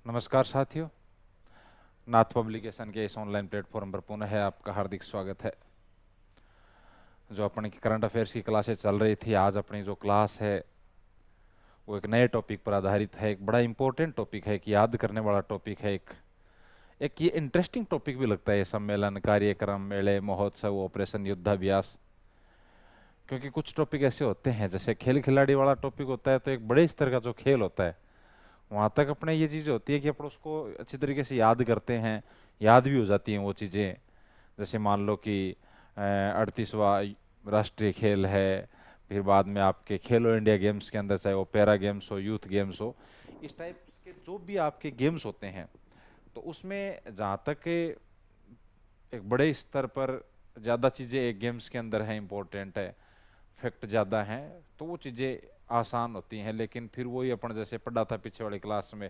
नमस्कार साथियों, नाथ पब्लिकेशन के इस ऑनलाइन प्लेटफॉर्म पर पुनः है आपका हार्दिक स्वागत है। जो अपनी करंट अफेयर्स की क्लासेस चल रही थी, आज अपनी जो क्लास है वो एक नए टॉपिक पर आधारित है। एक बड़ा इंपॉर्टेंट टॉपिक है, कि याद करने वाला टॉपिक है। एक एक ये इंटरेस्टिंग टॉपिक भी लगता है, ये सम्मेलन, कार्यक्रम, मेले, महोत्सव, ऑपरेशन युद्धाभ्यास। क्योंकि कुछ टॉपिक ऐसे होते हैं, जैसे खेल खिलाड़ी वाला टॉपिक होता है, तो एक बड़े स्तर का जो खेल होता है वहां तक अपने ये चीज़ होती है कि अपन उसको अच्छी तरीके से याद करते हैं, याद भी हो जाती हैं वो चीज़ें। जैसे मान लो कि 38वां राष्ट्रीय खेल है, फिर बाद में आपके खेलो इंडिया गेम्स के अंदर, चाहे वो पैरा गेम्स हो, यूथ गेम्स हो, इस टाइप के जो भी आपके गेम्स होते हैं, तो उसमें जहाँ तक एक बड़े स्तर पर ज़्यादा चीज़ें एक गेम्स के अंदर हैं, इम्पोर्टेंट है, फैक्ट ज़्यादा हैं, तो वो चीज़ें आसान होती हैं। लेकिन फिर वही अपन जैसे पढ़ा था पीछे वाली क्लास में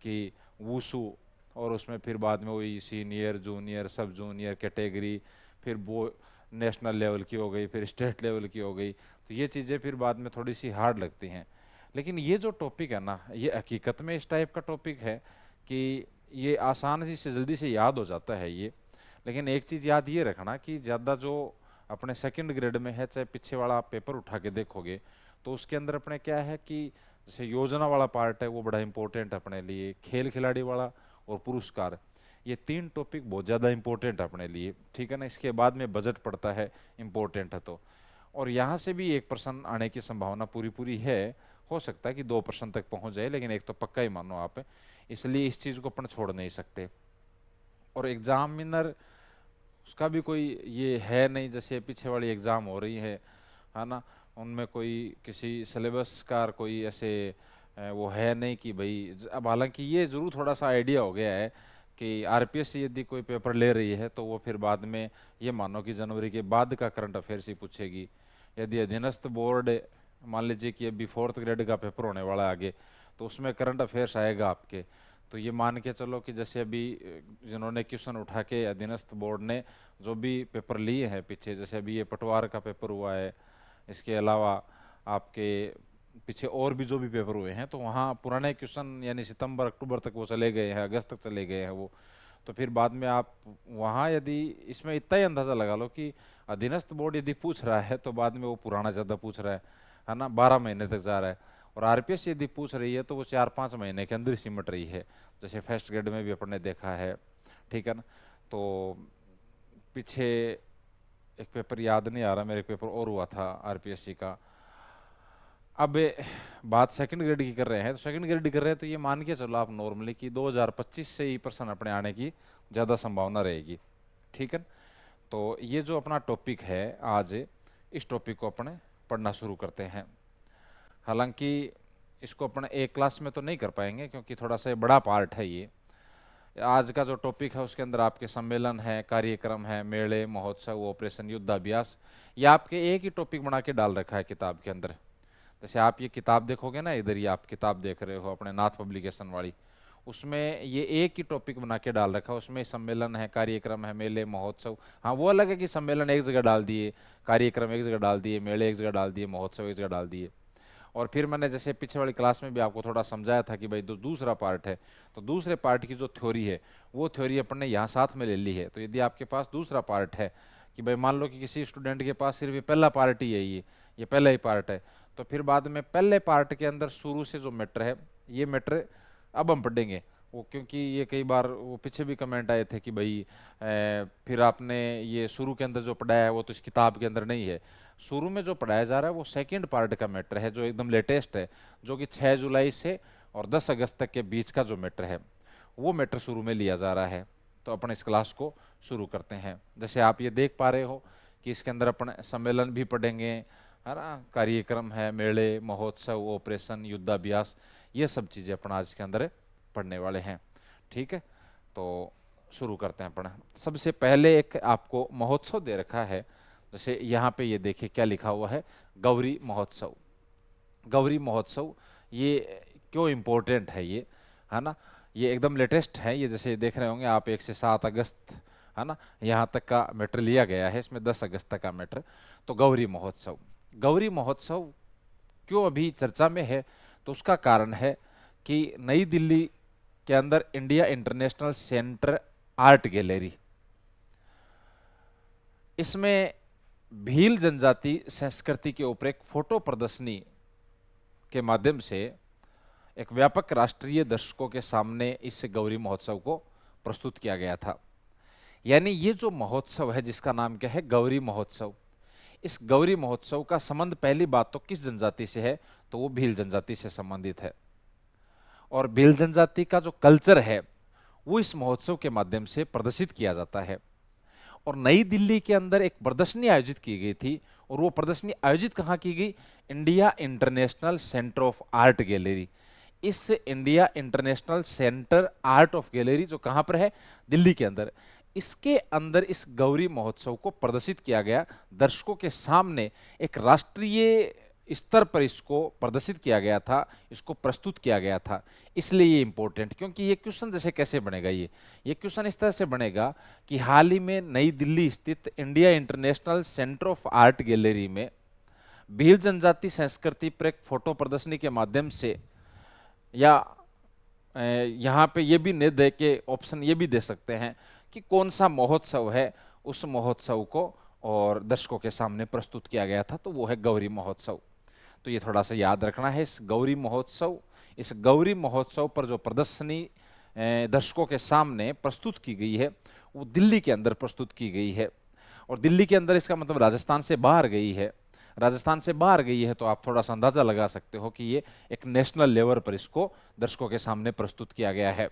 कि वूसू, और उसमें फिर बाद में वही सीनियर, जूनियर, सब जूनियर कैटेगरी, फिर वो नेशनल लेवल की हो गई, फिर स्टेट लेवल की हो गई, तो ये चीज़ें फिर बाद में थोड़ी सी हार्ड लगती हैं। लेकिन ये जो टॉपिक है ना, ये हकीकत में इस टाइप का टॉपिक है कि ये आसान से जल्दी से याद हो जाता है ये। लेकिन एक चीज़ याद ये रखना कि ज़्यादा जो अपने सेकंड ग्रेड में है, चाहे पीछे वाला आप पेपर उठा के देखोगे, तो उसके अंदर अपने क्या है कि जैसे योजना वाला पार्ट है वो बड़ा इंपॉर्टेंट है अपने लिए, खेल खिलाड़ी वाला और पुरस्कार, ये तीन टॉपिक बहुत ज़्यादा इंपॉर्टेंट है अपने लिए, ठीक है ना। इसके बाद में बजट पड़ता है, इंपॉर्टेंट है तो। और यहाँ से भी 1% आने की संभावना पूरी पूरी है, हो सकता है कि 2% तक पहुँच जाए, लेकिन एक तो पक्का ही मानो आप, इसलिए इस चीज़ को अपन छोड़ नहीं सकते। और एग्जामिनर उसका भी कोई ये है नहीं, जैसे पीछे वाली एग्ज़ाम हो रही है ना, उनमें कोई किसी सिलेबस का कोई ऐसे वो है नहीं कि भाई, अब हालांकि ये ज़रूर थोड़ा सा आइडिया हो गया है कि आरपीएस से यदि कोई पेपर ले रही है तो वो फिर बाद में ये मानो कि जनवरी के बाद का करंट अफेयर्स ही पूछेगी। यदि अधीनस्थ बोर्ड, मान लीजिए कि अभी 4th ग्रेड का पेपर होने वाला है आगे, तो उसमें करंट अफेयर्स आएगा आपके, तो ये मान के चलो कि जैसे अभी जिन्होंने क्वेश्चन उठा के अधीनस्थ बोर्ड ने जो भी पेपर लिए हैं पीछे, जैसे अभी ये पटवार का पेपर हुआ है, इसके अलावा आपके पीछे और भी जो भी पेपर हुए हैं, तो वहाँ पुराने क्वेश्चन यानी सितंबर अक्टूबर तक वो चले गए हैं, अगस्त तक चले गए हैं वो। तो फिर बाद में आप वहाँ यदि इसमें इतना ही अंदाज़ा लगा लो कि अधीनस्थ बोर्ड यदि पूछ रहा है तो बाद में वो पुराना ज़्यादा पूछ रहा है ना, 12 महीने तक जा रहा है। और आरपीएस यदि पूछ रही है तो वो 4-5 महीने के अंदर सिमट रही है, जैसे फर्स्ट ग्रेड में भी अपन ने देखा है, ठीक है ना। तो पीछे एक पेपर याद नहीं आ रहा मेरे, एक पेपर और हुआ था आरपीएससी का। अब बात सेकंड ग्रेड की कर रहे हैं, तो सेकंड ग्रेड कर रहे हैं तो ये मान के चलो आप नॉर्मली कि 2025 से ही पर्सन अपने आने की ज़्यादा संभावना रहेगी, ठीक है। तो ये जो अपना टॉपिक है आज, इस टॉपिक को अपने पढ़ना शुरू करते हैं। हालांकि इसको अपन एक क्लास में तो नहीं कर पाएंगे, क्योंकि थोड़ा सा बड़ा पार्ट है ये। आज का जो टॉपिक है उसके अंदर आपके सम्मेलन है, कार्यक्रम है, मेले, महोत्सव, ऑपरेशन युद्धाभ्यास, ये आपके एक ही टॉपिक बना के डाल रखा है किताब के अंदर। जैसे आप ये किताब देखोगे ना, इधर ही आप किताब देख रहे हो अपने नाथ पब्लिकेशन वाली, उसमें ये एक ही टॉपिक बना के डाल रखा है। उसमें सम्मेलन है, कार्यक्रम है, मेले, महोत्सव, हाँ वो अलग है कि सम्मेलन एक जगह डाल दिए, कार्यक्रम एक जगह डाल दिए, मेले एक जगह डाल दिए, महोत्सव एक जगह डाल दिए। और फिर मैंने जैसे पीछे वाली क्लास में भी आपको थोड़ा समझाया था कि भाई दूसरा पार्ट है, तो दूसरे पार्ट की जो थ्योरी है वो थ्योरी अपन ने यहाँ साथ में ले ली है। तो यदि आपके पास दूसरा पार्ट है, कि भाई मान लो कि किसी स्टूडेंट के पास सिर्फ ये पहला पार्ट ही है, ये पहला ही पार्ट है, तो फिर बाद में पहले पार्ट के अंदर शुरू से जो मैटर है, ये मैटर अब हम पढ़ेंगे वो। क्योंकि ये कई बार वो पीछे भी कमेंट आए थे कि भाई फिर आपने ये शुरू के अंदर जो पढ़ाया है वो तो इस किताब के अंदर नहीं है। शुरू में जो पढ़ाया जा रहा है वो सेकंड पार्ट का मैटर है, जो एकदम लेटेस्ट है, जो कि 6 जुलाई से और 10 अगस्त तक के बीच का जो मैटर है, वो मैटर शुरू में लिया जा रहा है। तो अपन इस क्लास को शुरू करते हैं। जैसे आप ये देख पा रहे हो कि इसके अंदर अपन सम्मेलन भी पढ़ेंगे, है ना, कार्यक्रम है, मेले, महोत्सव, ऑपरेशन युद्धाभ्यास, ये सब चीज़ें अपन आज के अंदर पढ़ने वाले हैं, ठीक है। तो शुरू करते हैं अपन। सबसे पहले एक आपको महोत्सव दे रखा है, जैसे यहाँ पे ये देखिए क्या लिखा हुआ है, गौरी महोत्सव। गौरी महोत्सव ये क्यों इम्पोर्टेंट है ये, है ना, ये एकदम लेटेस्ट है। ये जैसे देख रहे होंगे आप, 1 से 7 अगस्त, है ना, यहाँ तक का मैटर लिया गया है, इसमें 10 अगस्त तक का मैटर। तो गौरी महोत्सव, गौरी महोत्सव क्यों अभी चर्चा में है, तो उसका कारण है कि नई दिल्ली के अंदर India International Centre art gallery, इसमें भील जनजाति संस्कृति के ऊपर एक फोटो प्रदर्शनी के माध्यम से एक व्यापक राष्ट्रीय दर्शकों के सामने इस गौरी महोत्सव को प्रस्तुत किया गया था। यानी ये जो महोत्सव है जिसका नाम क्या है, गौरी महोत्सव, इस गौरी महोत्सव का संबंध पहली बात तो किस जनजाति से है, तो वो भील जनजाति से संबंधित है। और भील जनजाति का जो कल्चर है वो इस महोत्सव के माध्यम से प्रदर्शित किया जाता है। और नई दिल्ली के अंदर एक प्रदर्शनी आयोजित की गई थी, और वो प्रदर्शनी आयोजित कहाँ की गई, India International Centre of Art Gallery. इस India International Centre Art of Gallery जो कहाँ पर है, दिल्ली के अंदर, इसके अंदर इस गौरी महोत्सव को प्रदर्शित किया गया, दर्शकों के सामने एक राष्ट्रीय स्तर पर इसको प्रदर्शित किया गया था, इसको प्रस्तुत किया गया था। इसलिए ये इंपॉर्टेंट, क्योंकि ये क्वेश्चन जैसे कैसे बनेगा, ये क्वेश्चन इस तरह से बनेगा कि हाल ही में नई दिल्ली स्थित India International Centre of Art gallery में भील जनजाति संस्कृति पर एक फोटो प्रदर्शनी के माध्यम से, या यहाँ पे ये भी नहीं दे के ऑप्शन ये भी दे सकते हैं कि कौन सा महोत्सव है, उस महोत्सव को और दर्शकों के सामने प्रस्तुत किया गया था, तो वो है गौरी महोत्सव। तो ये थोड़ा सा याद रखना है, इस गौरी महोत्सव पर जो प्रदर्शनी दर्शकों के सामने प्रस्तुत की गई है वो दिल्ली के अंदर प्रस्तुत की गई है। और दिल्ली के अंदर इसका मतलब राजस्थान से बाहर गई है। राजस्थान से बाहर गई है तो आप थोड़ा सा अंदाजा लगा सकते हो कि ये एक नेशनल लेवल पर इसको दर्शकों के सामने प्रस्तुत किया गया है।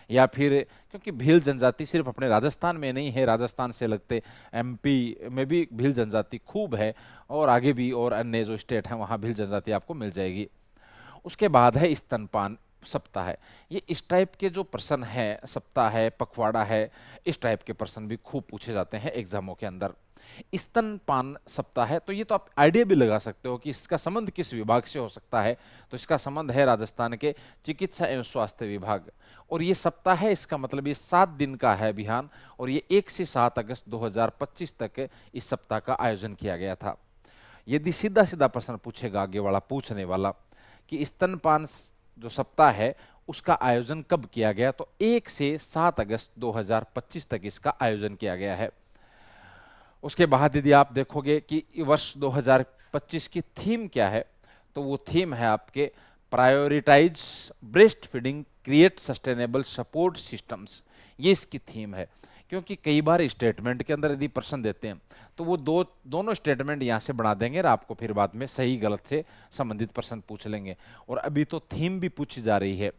या फिर क्योंकि भील जनजाति सिर्फ अपने राजस्थान में नहीं है, राजस्थान से लगते एमपी में भी भील जनजाति खूब है, और आगे भी और अन्य जो स्टेट हैं वहाँ भील जनजाति आपको मिल जाएगी। उसके बाद है स्तनपान सप्ताह है। ये इस टाइप के जो प्रश्न है, सप्ताह है, पखवाड़ा है, इस टाइप के प्रश्न भी खूब पूछे जाते हैं एग्जामों के अंदर। स्तनपान सप्ताह है, तो ये तो आप आइडिया भी लगा सकते हो कि इसका संबंध किस विभाग से हो सकता है, तो इसका संबंध है राजस्थान के चिकित्सा एवं स्वास्थ्य विभाग। और ये सप्ताह है, इसका मतलब ये 7 दिन का है अभियान, और ये 1 से 7 अगस्त 2025 तक इस सप्ताह का आयोजन किया गया था। यदि सीधा सीधा प्रश्न पूछेगा आगे वाला पूछने वाला कि स्तनपान जो सप्ताह है उसका आयोजन कब किया गया, तो 1 से 7 अगस्त 2025 तक इसका आयोजन किया गया है। उसके बाद यदि आप देखोगे कि वर्ष 2025 की थीम क्या है, तो वो थीम है आपके prioritise breastfeeding, create sustainable support systems. ये इसकी थीम है, क्योंकि कई बार स्टेटमेंट के अंदर यदि प्रश्न देते हैं तो वो दोनों स्टेटमेंट यहाँ से बना देंगे और आपको फिर बाद में सही गलत से संबंधित प्रश्न पूछ लेंगे। और अभी तो थीम भी पूछी जा रही है,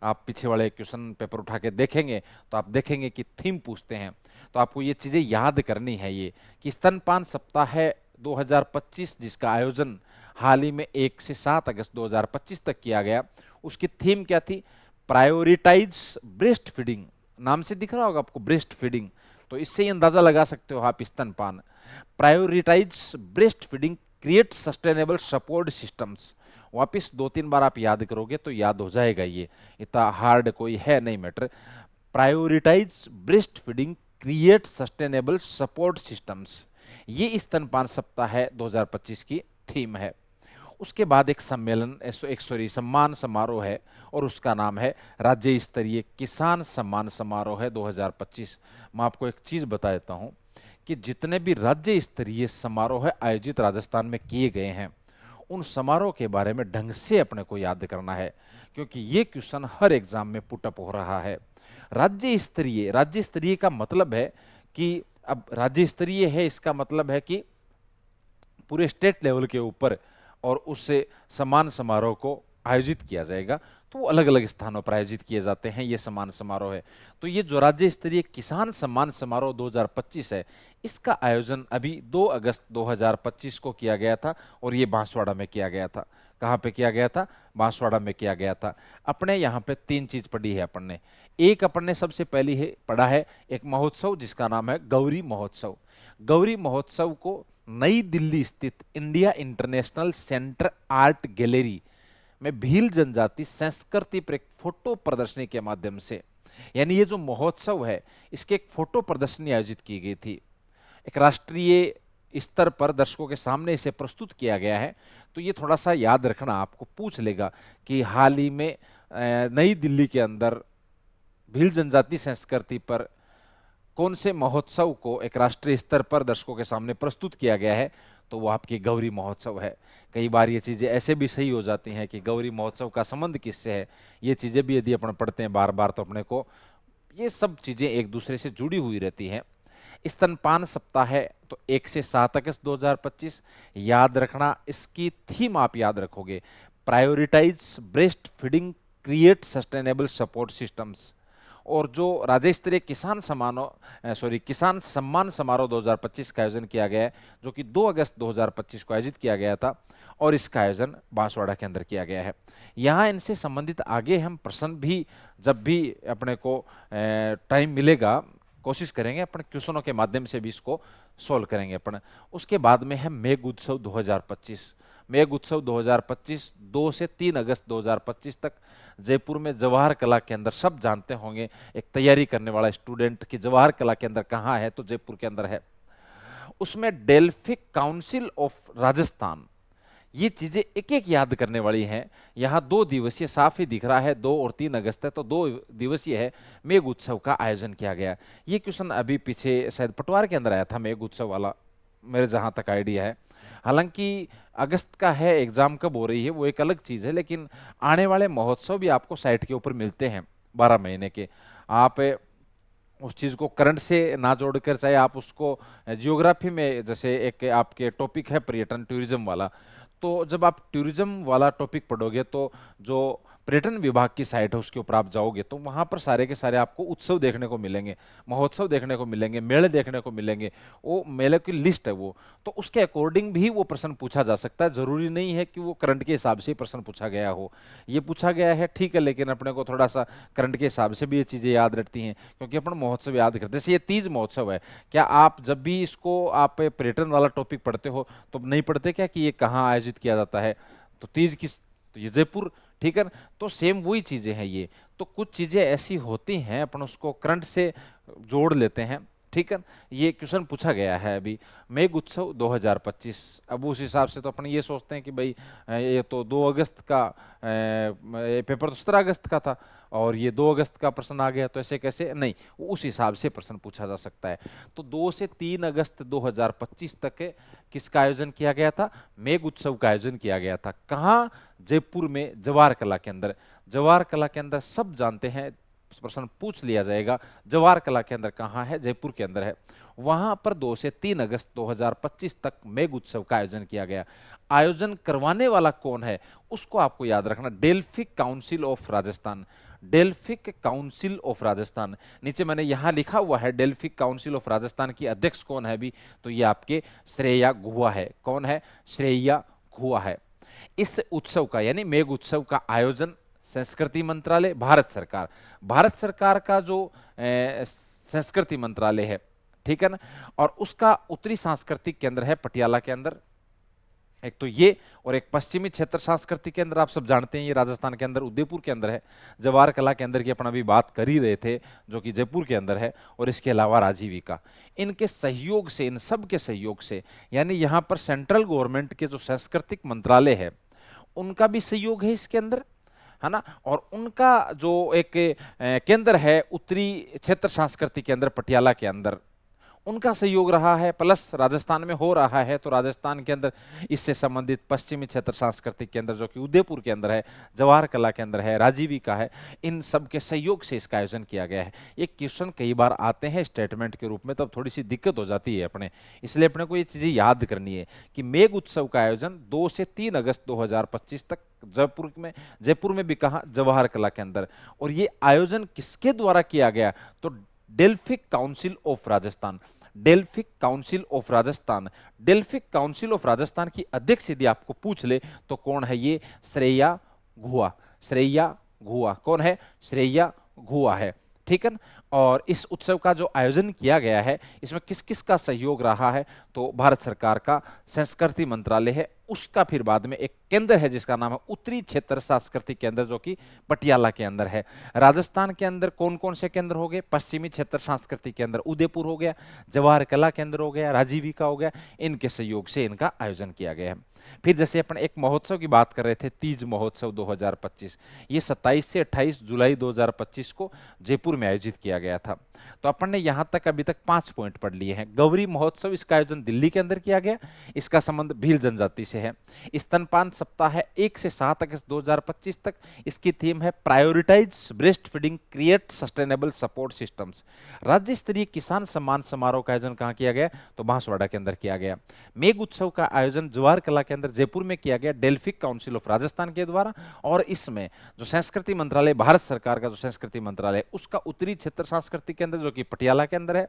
आप पीछे वाले क्वेश्चन पेपर उठा के देखेंगे तो आप देखेंगे कि थीम पूछते हैं। तो आपको ये चीजें याद करनी है, ये कि स्तनपान सप्ताह है 2025 जिसका आयोजन हाल ही में 1 से 7 अगस्त 2025 तक किया गया, उसकी थीम क्या थी, प्रायोरिटाइज ब्रेस्ट फीडिंग। नाम से दिख रहा होगा आपको ब्रेस्ट फीडिंग, तो इससे ही अंदाजा लगा सकते हो आप स्तनपान। Prioritise breastfeeding, create sustainable support systems. वापिस 2-3 बार आप याद करोगे तो याद हो जाएगा, ये इतना हार्ड कोई है नहीं matter. Prioritise breastfeeding, create sustainable support systems, ये स्तनपान सप्ताह है 2025 की थीम है। उसके बाद एक सम्मान समारोह है, और उसका नाम है राज्य स्तरीय किसान सम्मान समारोह है 2025। मैं आपको एक चीज बता देता हूं कि जितने भी राज्य स्तरीय समारोह आयोजित राजस्थान में किए गए हैं उन समारोह के बारे में ढंग से अपने को याद करना है, क्योंकि ये क्वेश्चन हर एग्जाम में पुटअप हो रहा है। राज्य स्तरीय का मतलब है कि अब राज्य स्तरीय है, इसका मतलब है कि पूरे स्टेट लेवल के ऊपर, और उससे सम्मान समारोह को आयोजित किया जाएगा, तो वो अलग अलग स्थानों पर आयोजित किए जाते हैं, ये सम्मान समारोह है। तो ये जो राज्य स्तरीय किसान सम्मान समारोह 2025 है, इसका आयोजन अभी 2 अगस्त 2025 को किया गया था, और ये बांसवाड़ा में किया गया था। कहाँ पे किया गया था, बांसवाड़ा में किया गया था। अपने यहाँ पे 3 चीज पढ़ी है अपन ने। एक अपन ने सबसे पहली है पढ़ा है एक महोत्सव जिसका नाम है गौरी महोत्सव। गौरी महोत्सव को नई दिल्ली स्थित India International Centre art gallery में भील जनजाति संस्कृति पर एक फोटो प्रदर्शनी के माध्यम से, यानी ये जो महोत्सव है इसके एक फोटो प्रदर्शनी आयोजित की गई थी, एक राष्ट्रीय स्तर पर दर्शकों के सामने इसे प्रस्तुत किया गया है। तो ये थोड़ा सा याद रखना, आपको पूछ लेगा कि हाल ही में नई दिल्ली के अंदर भील जनजाति संस्कृति पर कौन से महोत्सव को एक राष्ट्रीय स्तर पर दर्शकों के सामने प्रस्तुत किया गया है, तो वो आपकी गौरी महोत्सव है। कई बार ये चीज़ें ऐसे भी सही हो जाती हैं कि गौरी महोत्सव का संबंध किससे है, ये चीज़ें भी यदि अपन पढ़ते हैं बार बार तो अपने को ये सब चीज़ें एक दूसरे से जुड़ी हुई रहती हैं। स्तनपान सप्ताह है तो 1 से 7 अगस्त 2025 याद रखना, इसकी थीम आप याद रखोगे, prioritise breastfeeding, create sustainable support systems. और जो राज्य स्तरीय किसान सम्मान समारोह 2025 का आयोजन किया गया है, जो कि 2 अगस्त 2025 को आयोजित किया गया था, और इसका आयोजन बांसवाड़ा के अंदर किया गया है। यहाँ इनसे संबंधित आगे हम प्रश्न भी जब भी अपने को टाइम मिलेगा कोशिश करेंगे, अपन क्वेश्चनों के माध्यम से भी इसको सोल्व करेंगे अपन। उसके बाद में है मेघ उत्सव 2025। मेघ उत्सव 2025 2 से 3 अगस्त 2025 तक जयपुर में जवाहर कला के अंदर, सब जानते होंगे एक तैयारी करने वाला स्टूडेंट की जवाहर कला के अंदर कहाँ है, तो जयपुर के अंदर है। उसमें डेल्फिक काउंसिल ऑफ राजस्थान, ये चीजें एक एक याद करने वाली हैं। यहाँ 2 दिवसीय साफ ही दिख रहा है, 2 और 3 अगस्त है, तो 2 दिवसीय है मेघ उत्सव का आयोजन किया गया। ये क्वेश्चन अभी पीछे शायद पटवार के अंदर आया था मेघ उत्सव वाला, मेरे जहां तक आइडिया है। हालांकि अगस्त का है, एग्जाम कब हो रही है वो एक अलग चीज है, लेकिन आने वाले महोत्सव भी आपको साइट के ऊपर मिलते हैं 12 महीने के। आप उस चीज को करंट से ना जोड़कर, चाहे आप उसको जियोग्राफी में, जैसे एक आपके टॉपिक है पर्यटन टूरिज्म वाला, तो जब आप टूरिज्म वाला टॉपिक पढ़ोगे तो जो पर्यटन विभाग की साइट है उसके ऊपर आप जाओगे तो वहां पर सारे के सारे आपको उत्सव देखने को मिलेंगे, महोत्सव देखने को मिलेंगे, मेले देखने को मिलेंगे। वो मेले की लिस्ट है वो, तो उसके अकॉर्डिंग भी वो प्रश्न पूछा जा सकता है। जरूरी नहीं है कि वो करंट के हिसाब से ही प्रश्न पूछा गया हो। ये पूछा गया है ठीक है, लेकिन अपने को थोड़ा सा करंट के हिसाब से भी ये चीजें याद रहती हैं, क्योंकि अपन महोत्सव याद करते हैं। जैसे ये तीज महोत्सव है, क्या आप जब भी इसको आप पर्यटन वाला टॉपिक पढ़ते हो तो नहीं पढ़ते क्या कि ये कहाँ आयोजित किया जाता है, तो तीज किस, तो ये जयपुर, ठीक है ना। तो सेम वही चीजें हैं ये, तो कुछ चीजें ऐसी होती हैं अपन उसको करंट से जोड़ लेते हैं, ठीक है। ये क्वेश्चन पूछा गया है अभी मेघ उत्सव 2025। अब उस हिसाब से तो अपन ये सोचते हैं कि भाई ये तो 2 अगस्त का पेपर तो 17 अगस्त का था और ये 2 अगस्त का प्रश्न आ गया, तो ऐसे कैसे, नहीं, उस हिसाब से प्रश्न पूछा जा सकता है। तो 2 से 3 अगस्त 2025 तक किसका आयोजन किया गया था, मेघ उत्सव का आयोजन किया गया था। कहाँ, जयपुर में जवाहर कला के अंदर। जवाहर कला के अंदर सब जानते हैं, प्रश्न पूछ लिया जाएगा जवाहर कला के अंदर कहाँ है, जयपुर के अंदर है। वहां पर 2 से 3 अगस्त 2025 तक मेघ उत्सव का आयोजन किया गया। आयोजन करवाने वाला कौन है उसको आपको याद रखना, Delphic council of Rajasthan. Delphic council of Rajasthan, नीचे मैंने यहां लिखा हुआ है डेल्फिक काउंसिल ऑफ राजस्थान की अध्यक्ष कौन है अभी, तो ये आपके श्रेया घुआ है। कौन है, श्रेया घुआ है। इस उत्सव का यानी मेघ उत्सव का आयोजन संस्कृति मंत्रालय, भारत सरकार, भारत सरकार का जो संस्कृति मंत्रालय है, ठीक है ना, और उसका उत्तरी सांस्कृतिक केंद्र है पटियाला के अंदर, एक तो ये, और एक पश्चिमी क्षेत्र सांस्कृतिक केंद्र आप सब जानते हैं ये राजस्थान के अंदर उदयपुर के अंदर है। जवाहर कला केंद्र की अपन अभी बात कर ही रहे थे जो कि जयपुर के अंदर है, और इसके अलावा राजीविका। इनके सहयोग से, इन सब के सहयोग से, यानी यहाँ पर सेंट्रल गवर्नमेंट के जो सांस्कृतिक मंत्रालय है उनका भी सहयोग है इसके अंदर, है ना, और उनका जो एक केंद्र है उत्तरी क्षेत्र सांस्कृतिक केंद्र पटियाला के अंदर, उनका सहयोग रहा है, प्लस राजस्थान में हो रहा है तो राजस्थान के अंदर इससे संबंधित पश्चिमी क्षेत्र सांस्कृतिक केंद्र जो कि उदयपुर के अंदर है, जवाहर कला के अंदर है, राजीविका है, इन सब के सहयोग से इसका आयोजन किया गया है। ये क्वेश्चन कई बार आते हैं स्टेटमेंट के रूप में, तब थोड़ी सी दिक्कत हो जाती है अपने, इसलिए अपने को ये चीजें याद करनी है कि मेघ उत्सव का आयोजन 2 से 3 अगस्त 2025 तक जयपुर में भी कहा, जवाहर कला के अंदर। और ये आयोजन किसके द्वारा किया गया, तो Delphic council of Rajasthan. Delphic council of Rajasthan, Delphic council of Rajasthan की अध्यक्ष यदि आपको पूछ ले तो कौन है ये, श्रेया घुआ। श्रेया घुआ कौन है, श्रेया घुआ है, ठीक है ना। और इस उत्सव का जो आयोजन किया गया है इसमें किस किस का सहयोग रहा है, तो भारत सरकार का संस्कृति मंत्रालय है, उसका फिर बाद में एक केंद्र है जिसका नाम है उत्तरी क्षेत्र सांस्कृतिक केंद्र जो कि पटियाला के अंदर है। राजस्थान के अंदर कौन कौन से केंद्र हो गए, पश्चिमी क्षेत्र सांस्कृतिक केंद्र उदयपुर हो गया, जवाहर कला केंद्र हो गया, राजीविका हो गया, इनके सहयोग से इनका आयोजन किया गया है। फिर जैसे अपन एक महोत्सव की बात कर रहे थे, तीज महोत्सव 2025, ये 27 से 28 जुलाई 2025 को जयपुर में आयोजित किया गया था। तो अपन ने यहां तक अभी तक 5 पॉइंट पढ़ लिए हैं। गौरी महोत्सव, इसका आयोजन दिल्ली के अंदर किया गया, इसका संबंध भील जनजाति से है। स्तनपान सप्ताह है 1 से 7 अगस्त 2025 तक, इसकी थीम है prioritise breastfeeding create sustainable support systems. राज्य स्तरीय किसान सम्मान समारोह का आयोजन कहां किया गया, तो बांसवाड़ा के अंदर किया गया। मेघ उत्सव का आयोजन जवाहर कला के अंदर जयपुर में किया गया डेल्फिक काउंसिल ऑफ राजस्थान के द्वारा, और इसमें जो संस्कृति मंत्रालय, भारत सरकार का जो संस्कृति मंत्रालय, उसका उत्तरी क्षेत्र सांस्कृतिक केंद्र जो कि पटियाला के अंदर है,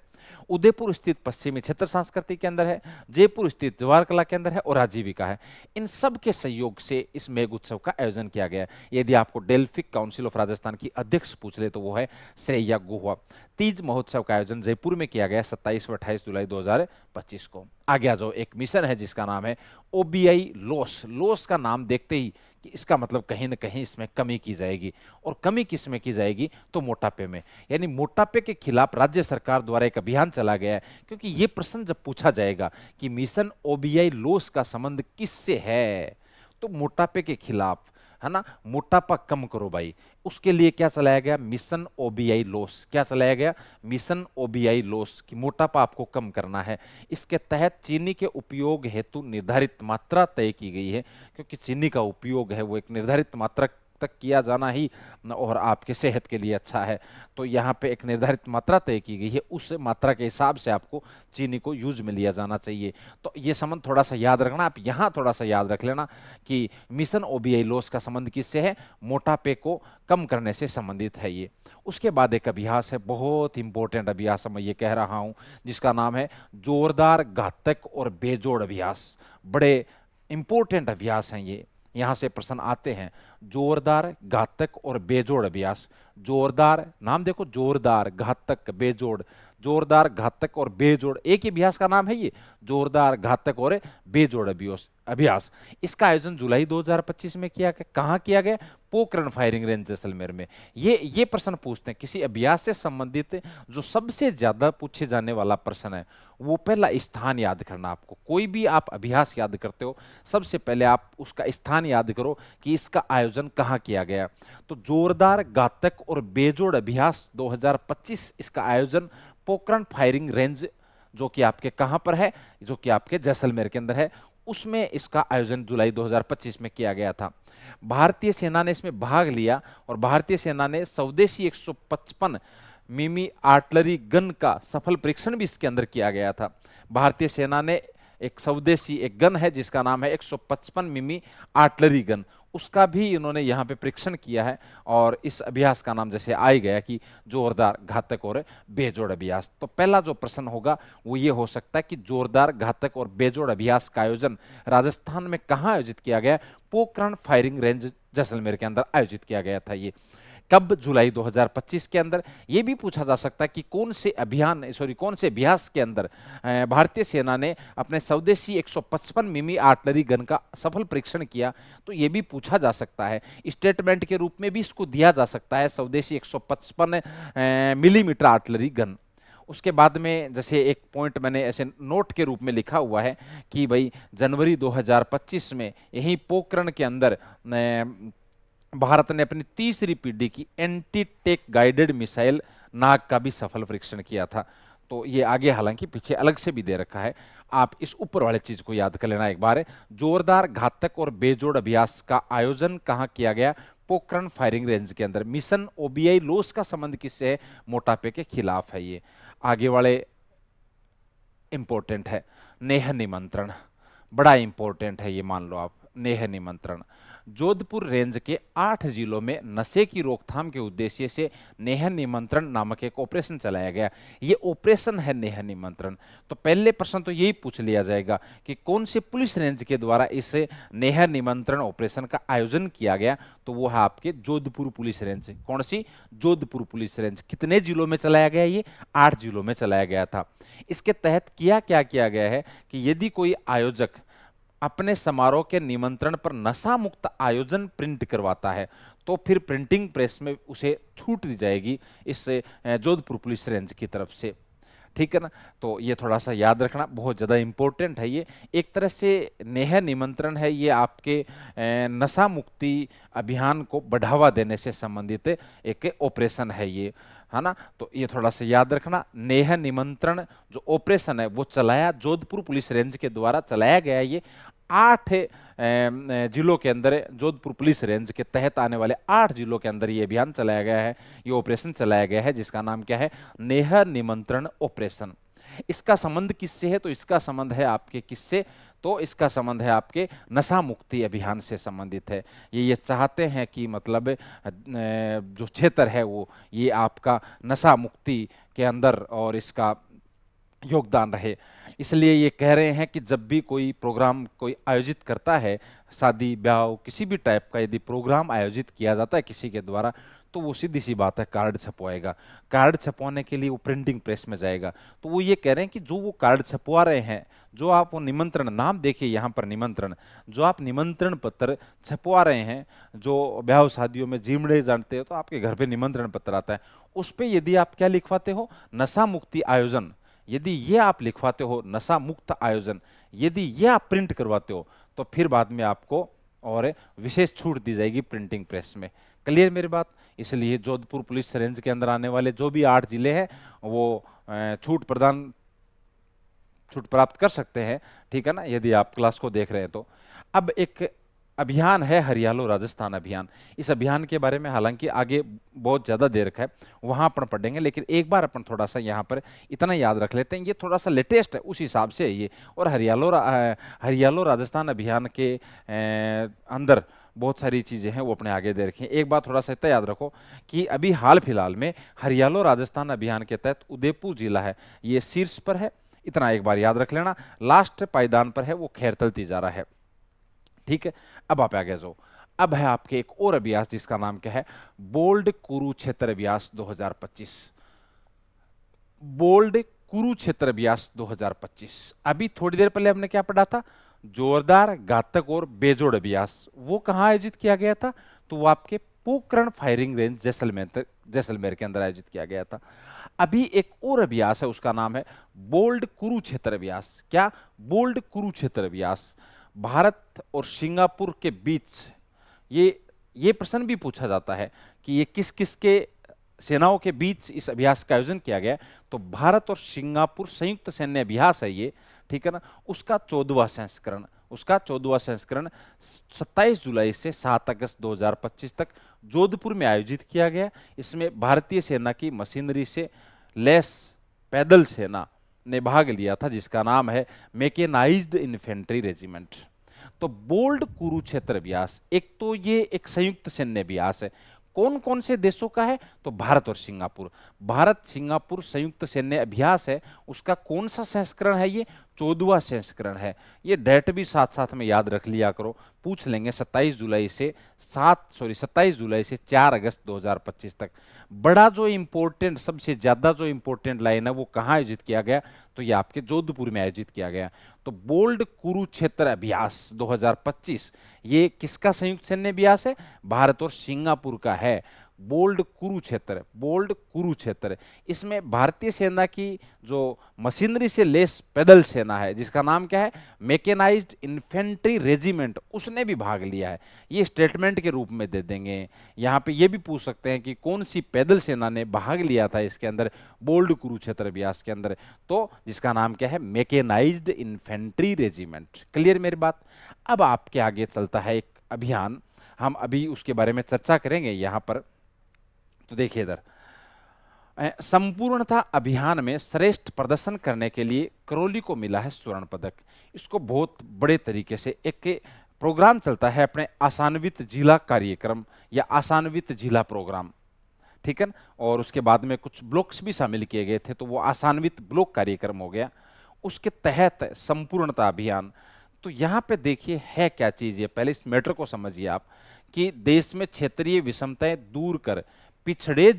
उदयपुर स्थित पश्चिमी क्षेत्र सांस्कृतिक केंद्र है, जयपुर स्थित जवाहर कला केंद्र है और आजीविका है। इन सब के सहयोग से इस मेघ उत्सव का आयोजन किया गया। यदि आपको डेल्फिक काउंसिल ऑफ राजस्थान की अध्यक्ष पूछ ले तो वो है श्रेया गुहा। तीज महोत्सव का आयोजन जयपुर में किया गया 27 व 28 जुलाई 2025 को। आगे जो एक मिशन है जिसका नाम है ओबीआई लॉस। लॉस का नाम देखते ही कि इसका मतलब कहीं ना कहीं इसमें कमी की जाएगी, और कमी किस में की जाएगी, तो मोटापे में। यानी मोटापे के खिलाफ राज्य सरकार द्वारा एक अभियान चला गया है, क्योंकि ये प्रश्न जब पूछा जाएगा कि मिशन ओबीआई लॉस का संबंध किससे है, तो मोटापे के खिलाफ, है ना, मोटापा कम करो भाई, उसके लिए क्या चलाया गया, मिशन ओबीआई लॉस। क्या चलाया गया, मिशन ओबीआई लॉस, कि मोटापा आपको कम करना है। इसके तहत चीनी के उपयोग हेतु निर्धारित मात्रा तय की गई है, क्योंकि चीनी का उपयोग है वो एक निर्धारित मात्रा तक किया जाना ही और आपके सेहत के लिए अच्छा है। तो यहाँ पे एक निर्धारित मात्रा तय की गई है, उस मात्रा के हिसाब से आपको चीनी को यूज में लिया जाना चाहिए। तो ये संबंध थोड़ा सा याद रखना, आप यहाँ थोड़ा सा याद रख लेना कि मिशन ओबीआई लॉस का संबंध किससे है, मोटापे को कम करने से संबंधित है ये। उसके बाद एक अभ्यास है, बहुत इंपॉर्टेंट अभ्यास मैं ये कह रहा हूँ, जिसका नाम है जोरदार, घातक और बेजोड़ अभ्यास। बड़े इंपॉर्टेंट अभ्यास हैं ये, यहां से प्रश्न आते हैं। जोरदार, घातक और बेजोड़ अभ्यास। जोरदार, नाम देखो, जोरदार, घातक, बेजोड़। जोरदार, घातक और बेजोड़, एक ही अभ्यास का नाम है ये, जोरदार, घातक और बेजोड़ अभ्यास। इसका आयोजन जुलाई 2025 में किया गया। कहां किया गया, पोखरण फायरिंग रेंज जैसलमेर में। ये प्रश्न पूछते हैं किसी अभ्यास से संबंधित, जो सबसे ज्यादा पूछे जाने वाला प्रश्न है वो पहला स्थान याद करना। आपको कोई भी आप अभ्यास याद करते हो, सबसे पहले आप उसका स्थान याद करो कि इसका आयोजन कहां किया गया। तो जोरदार, घातक और बेजोड़ अभ्यास 2025, इसका आयोजन पोखरण फायरिंग रेंज, जो कि आपके कहां पर है, जो कि आपके जैसलमेर के अंदर है, उसमें इसका आयोजन जुलाई 2025 में किया गया था। भारतीय सेना ने इसमें भाग लिया, और भारतीय सेना ने स्वदेशी 155 मिमी आर्टिलरी गन का सफल परीक्षण भी इसके अंदर किया गया था। भारतीय सेना ने एक स्वदेशी एक गन है जिसका नाम है 155 मिमी आर्टिलरी गन, उसका भी इन्होंने यहाँ पे परीक्षण किया है। और इस अभ्यास का नाम जैसे आ गया कि जोरदार, घातक और बेजोड़ अभ्यास। तो पहला जो प्रश्न होगा वो ये हो सकता है कि जोरदार, घातक और बेजोड़ अभ्यास का आयोजन राजस्थान में कहाँ आयोजित किया गया, पोखरण फायरिंग रेंज जैसलमेर के अंदर आयोजित किया गया था। ये कब, जुलाई 2025 के अंदर। यह भी पूछा जा सकता है कि कौन से अभ्यास के अंदर भारतीय सेना ने अपने स्वदेशी 155 मिमी आर्टिलरी गन का सफल परीक्षण किया, तो यह भी पूछा जा सकता है। स्टेटमेंट के रूप में भी इसको दिया जा सकता है, स्वदेशी 155 मिलीमीटर आर्टिलरी गन। उसके बाद में जैसे एक पॉइंट मैंने ऐसे नोट के रूप में लिखा हुआ है कि भाई जनवरी 2025 में यही पोखरण के अंदर भारत ने अपनी तीसरी पीढ़ी की एंटी टेक गाइडेड मिसाइल नाग का भी सफल परीक्षण किया था। तो ये आगे हालांकि पीछे अलग से भी दे रखा है, आप इस ऊपर वाले चीज को याद कर लेना एक बार। जोरदार, घातक और बेजोड़ अभ्यास का आयोजन कहां किया गया, पोखरण फायरिंग रेंज के अंदर। मिशन ओबीआई लॉस का संबंध किससे है, मोटापे के खिलाफ है ये। आगे वाले इंपॉर्टेंट है, नेह निमंत्रण, बड़ा इंपॉर्टेंट है ये, मान लो आप। नेह निमंत्रण। जोधपुर रेंज के 8 जिलों में नशे की रोकथाम के उद्देश्य से नेह निमंत्रण नामक एक ऑपरेशन चलाया गया। ये ऑपरेशन है नेह निमंत्रण। तो पहले प्रश्न तो यही पूछ लिया जाएगा कि कौन से पुलिस रेंज के द्वारा इस नेह निमंत्रण ऑपरेशन का आयोजन किया गया, तो वो है आपके जोधपुर पुलिस रेंज। कौन सी? Jodhpur police range. कितने जिलों में चलाया गया? ये 8 जिलों में चलाया गया था। इसके तहत किया क्या किया गया है कि यदि कोई आयोजक अपने समारोह के निमंत्रण पर नशा मुक्त आयोजन प्रिंट करवाता है तो फिर प्रिंटिंग प्रेस में उसे छूट दी जाएगी इस जोधपुर पुलिस रेंज की तरफ से। ठीक है ना? तो ये थोड़ा सा याद रखना, बहुत ज़्यादा इंपॉर्टेंट है। ये एक तरह से नेह निमंत्रण है, ये आपके नशा मुक्ति अभियान को बढ़ावा देने से संबंधित एक ऑपरेशन है ये, है ना? तो ये थोड़ा सा याद रखना। नेह निमंत्रण जो ऑपरेशन है वो चलाया जोधपुर पुलिस रेंज के द्वारा चलाया गया। ये 8 जिलों के अंदर, जोधपुर पुलिस रेंज के तहत आने वाले 8 जिलों के अंदर ये अभियान चलाया गया है, ये ऑपरेशन चलाया गया है, जिसका नाम क्या है? नेह निमंत्रण ऑपरेशन। इसका संबंध किससे है? तो इसका संबंध है आपके किससे? तो इसका संबंध है आपके नशा मुक्ति अभियान से संबंधित है। ये चाहते हैं कि मतलब जो क्षेत्र है वो ये आपका नशा मुक्ति के अंदर और इसका योगदान रहे। इसलिए ये कह रहे हैं कि जब भी कोई प्रोग्राम कोई आयोजित करता है, शादी ब्याह किसी भी टाइप का यदि प्रोग्राम आयोजित किया जाता है किसी के द्वारा, तो वो सीधी सी बात है कार्ड छपवाएगा। कार्ड छपवाने के लिए वो प्रिंटिंग प्रेस में जाएगा। तो वो ये कह रहे हैं कि जो वो कार्ड छपवा रहे हैं, जो आप वो निमंत्रण, नाम देखिए यहाँ पर निमंत्रण, जो आप निमंत्रण पत्र छपवा रहे हैं, जो ब्याह शादियों में जीमड़े जानते हो तो आपके घर पे निमंत्रण पत्र आता है, उस पर यदि आप क्या लिखवाते हो? नशा मुक्ति आयोजन। यदि ये आप लिखवाते हो नशा मुक्त आयोजन, यदि ये आप प्रिंट करवाते हो, तो फिर बाद में आपको और विशेष छूट दी जाएगी प्रिंटिंग प्रेस में। क्लियर मेरी बात? इसलिए जोधपुर पुलिस रेंज के अंदर आने वाले जो भी 8 जिले हैं वो छूट प्राप्त कर सकते हैं। ठीक है ना? यदि आप क्लास को देख रहे हैं तो। अब एक अभियान है हरियालो राजस्थान अभियान। इस अभियान के बारे में हालांकि आगे बहुत ज़्यादा दे रखा है, वहाँ अपन पढ़ेंगे, लेकिन एक बार अपन थोड़ा सा यहाँ पर इतना याद रख लेते हैं, ये थोड़ा सा लेटेस्ट है उस हिसाब से है ये। और हरियालो राजस्थान अभियान के अंदर बहुत सारी चीज़ें हैं वो अपने आगे दे रखी हैं। एक बात थोड़ा सा इतना याद रखो कि अभी हाल फिलहाल में हरियालो राजस्थान अभियान के तहत उदयपुर जिला है, ये शीर्ष पर है। इतना एक बार याद रख लेना। लास्ट पायदान पर है वो खैरतल तिजारा है। ठीक है? अब आप आगे जाओ। अब है आपके एक और अभ्यास जिसका नाम क्या है? बोल्ड कुरुक्षेत्र अभ्यास 2025। बोल्ड कुरुक्षेत्र अभ्यास 2025। अभी थोड़ी देर पहले हमने क्या पढ़ा था? जोरदार, घातक और बेजोड़ अभ्यास। वो कहां आयोजित किया गया था? तो वो आपके पोखरण फायरिंग रेंज जैसलमेर के अंदर आयोजित किया गया था। अभी एक और अभ्यास है, उसका नाम है बोल्ड कुरुक्षेत्र अभ्यास। क्या? बोल्ड कुरुक्षेत्र अभ्यास। भारत और सिंगापुर के बीच ये प्रश्न भी पूछा जाता है कि ये किस किस के सेनाओं के बीच इस अभ्यास का आयोजन किया गया। तो भारत और सिंगापुर संयुक्त सैन्य अभ्यास है ये। ठीक है ना? उसका 14वां संस्करण, 27 जुलाई से 7 अगस्त 2025 तक जोधपुर में आयोजित किया गया। इसमें भारतीय सेना की मशीनरी से लैस पैदल सेना ने भाग लिया था, जिसका नाम है मैकेनाइज्ड इन्फेंट्री रेजिमेंट। तो बोल्ड कुरुक्षेत्र अभ्यास, एक तो ये एक संयुक्त सैन्य अभ्यास है। कौन कौन से देशों का है? तो भारत और सिंगापुर। भारत सिंगापुर संयुक्त सैन्य अभ्यास है, उसका कौन सा संस्करण है? ये 14वां संस्करण है। ये डेट भी साथ साथ में याद रख लिया करो, पूछ लेंगे। 27 जुलाई से 4 अगस्त 2025 तक। बड़ा जो इंपॉर्टेंट, सबसे ज्यादा जो इंपॉर्टेंट लाइन है वो कहाँ आयोजित किया गया? तो ये आपके जोधपुर में आयोजित किया गया। तो बोल्ड कुरुक्षेत्र अभ्यास 2025 ये किसका संयुक्त सैन्य अभ्यास है? भारत और सिंगापुर का है। बोल्ड कुरुक्षेत्र। इसमें भारतीय सेना की जो मशीनरी से लेस पैदल सेना है, जिसका नाम क्या है? मैकेनाइज्ड इन्फेंट्री रेजिमेंट, उसने भी भाग लिया है। ये स्टेटमेंट के रूप में दे देंगे। यहाँ पे ये भी पूछ सकते हैं कि कौन सी पैदल सेना ने भाग लिया था इसके अंदर, बोल्ड कुरुक्षेत्र अभ्यास के अंदर। तो जिसका नाम क्या है? Mechanised infantry regiment. क्लियर मेरी बात? अब आपके आगे चलता है एक अभियान, हम अभी उसके बारे में चर्चा करेंगे यहाँ पर। तो देखिए इधर, संपूर्णता अभियान में श्रेष्ठ प्रदर्शन करने के लिए करौली को मिला है स्वर्ण पदक। इसको बहुत बड़े तरीके से एक प्रोग्राम चलता है अपने आसान्वित जिला कार्यक्रम या आसान्वित जिला प्रोग्राम, ठीक है ना। और उसके बाद में कुछ ब्लॉक्स भी शामिल किए गए थे, तो वो आसान्वित ब्लॉक कार्यक्रम हो गया। उसके तहत संपूर्णता अभियान। तो यहाँ पे देखिए है क्या चीज है, पहले इस मैटर को समझिए आप, कि देश में क्षेत्रीय विषमताएं दूर कर पिछड़े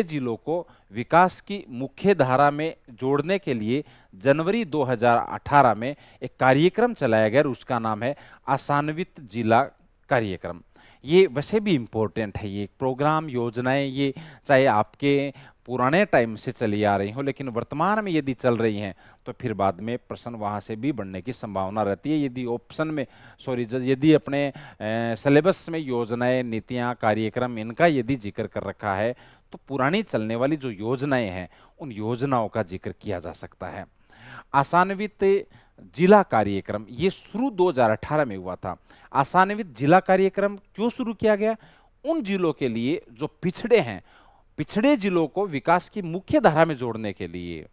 जिलों को विकास की मुख्य धारा में जोड़ने के लिए जनवरी 2018 में एक कार्यक्रम चलाया गया, उसका नाम है आसान्वित जिला कार्यक्रम। ये वैसे भी इम्पोर्टेंट है, ये प्रोग्राम योजनाएं, ये चाहे आपके पुराने टाइम से चली आ रही हो, लेकिन वर्तमान में यदि चल रही हैं तो फिर बाद में प्रश्न वहाँ से भी बढ़ने की संभावना रहती है। यदि ऑप्शन में यदि अपने सिलेबस में योजनाएं, नीतियाँ, कार्यक्रम इनका यदि जिक्र कर रखा है तो पुरानी चलने वाली जो योजनाएं हैं उन योजनाओं का जिक्र किया जा सकता है। आसान्वित जिला कार्यक्रम ये शुरू 2018 में हुआ था। आसान्वित जिला कार्यक्रम क्यों शुरू किया गया? उन जिलों के लिए जो पिछड़े हैं, पिछड़े जिलों को विकास की मुख्य धारा में जोड़ने के लिए,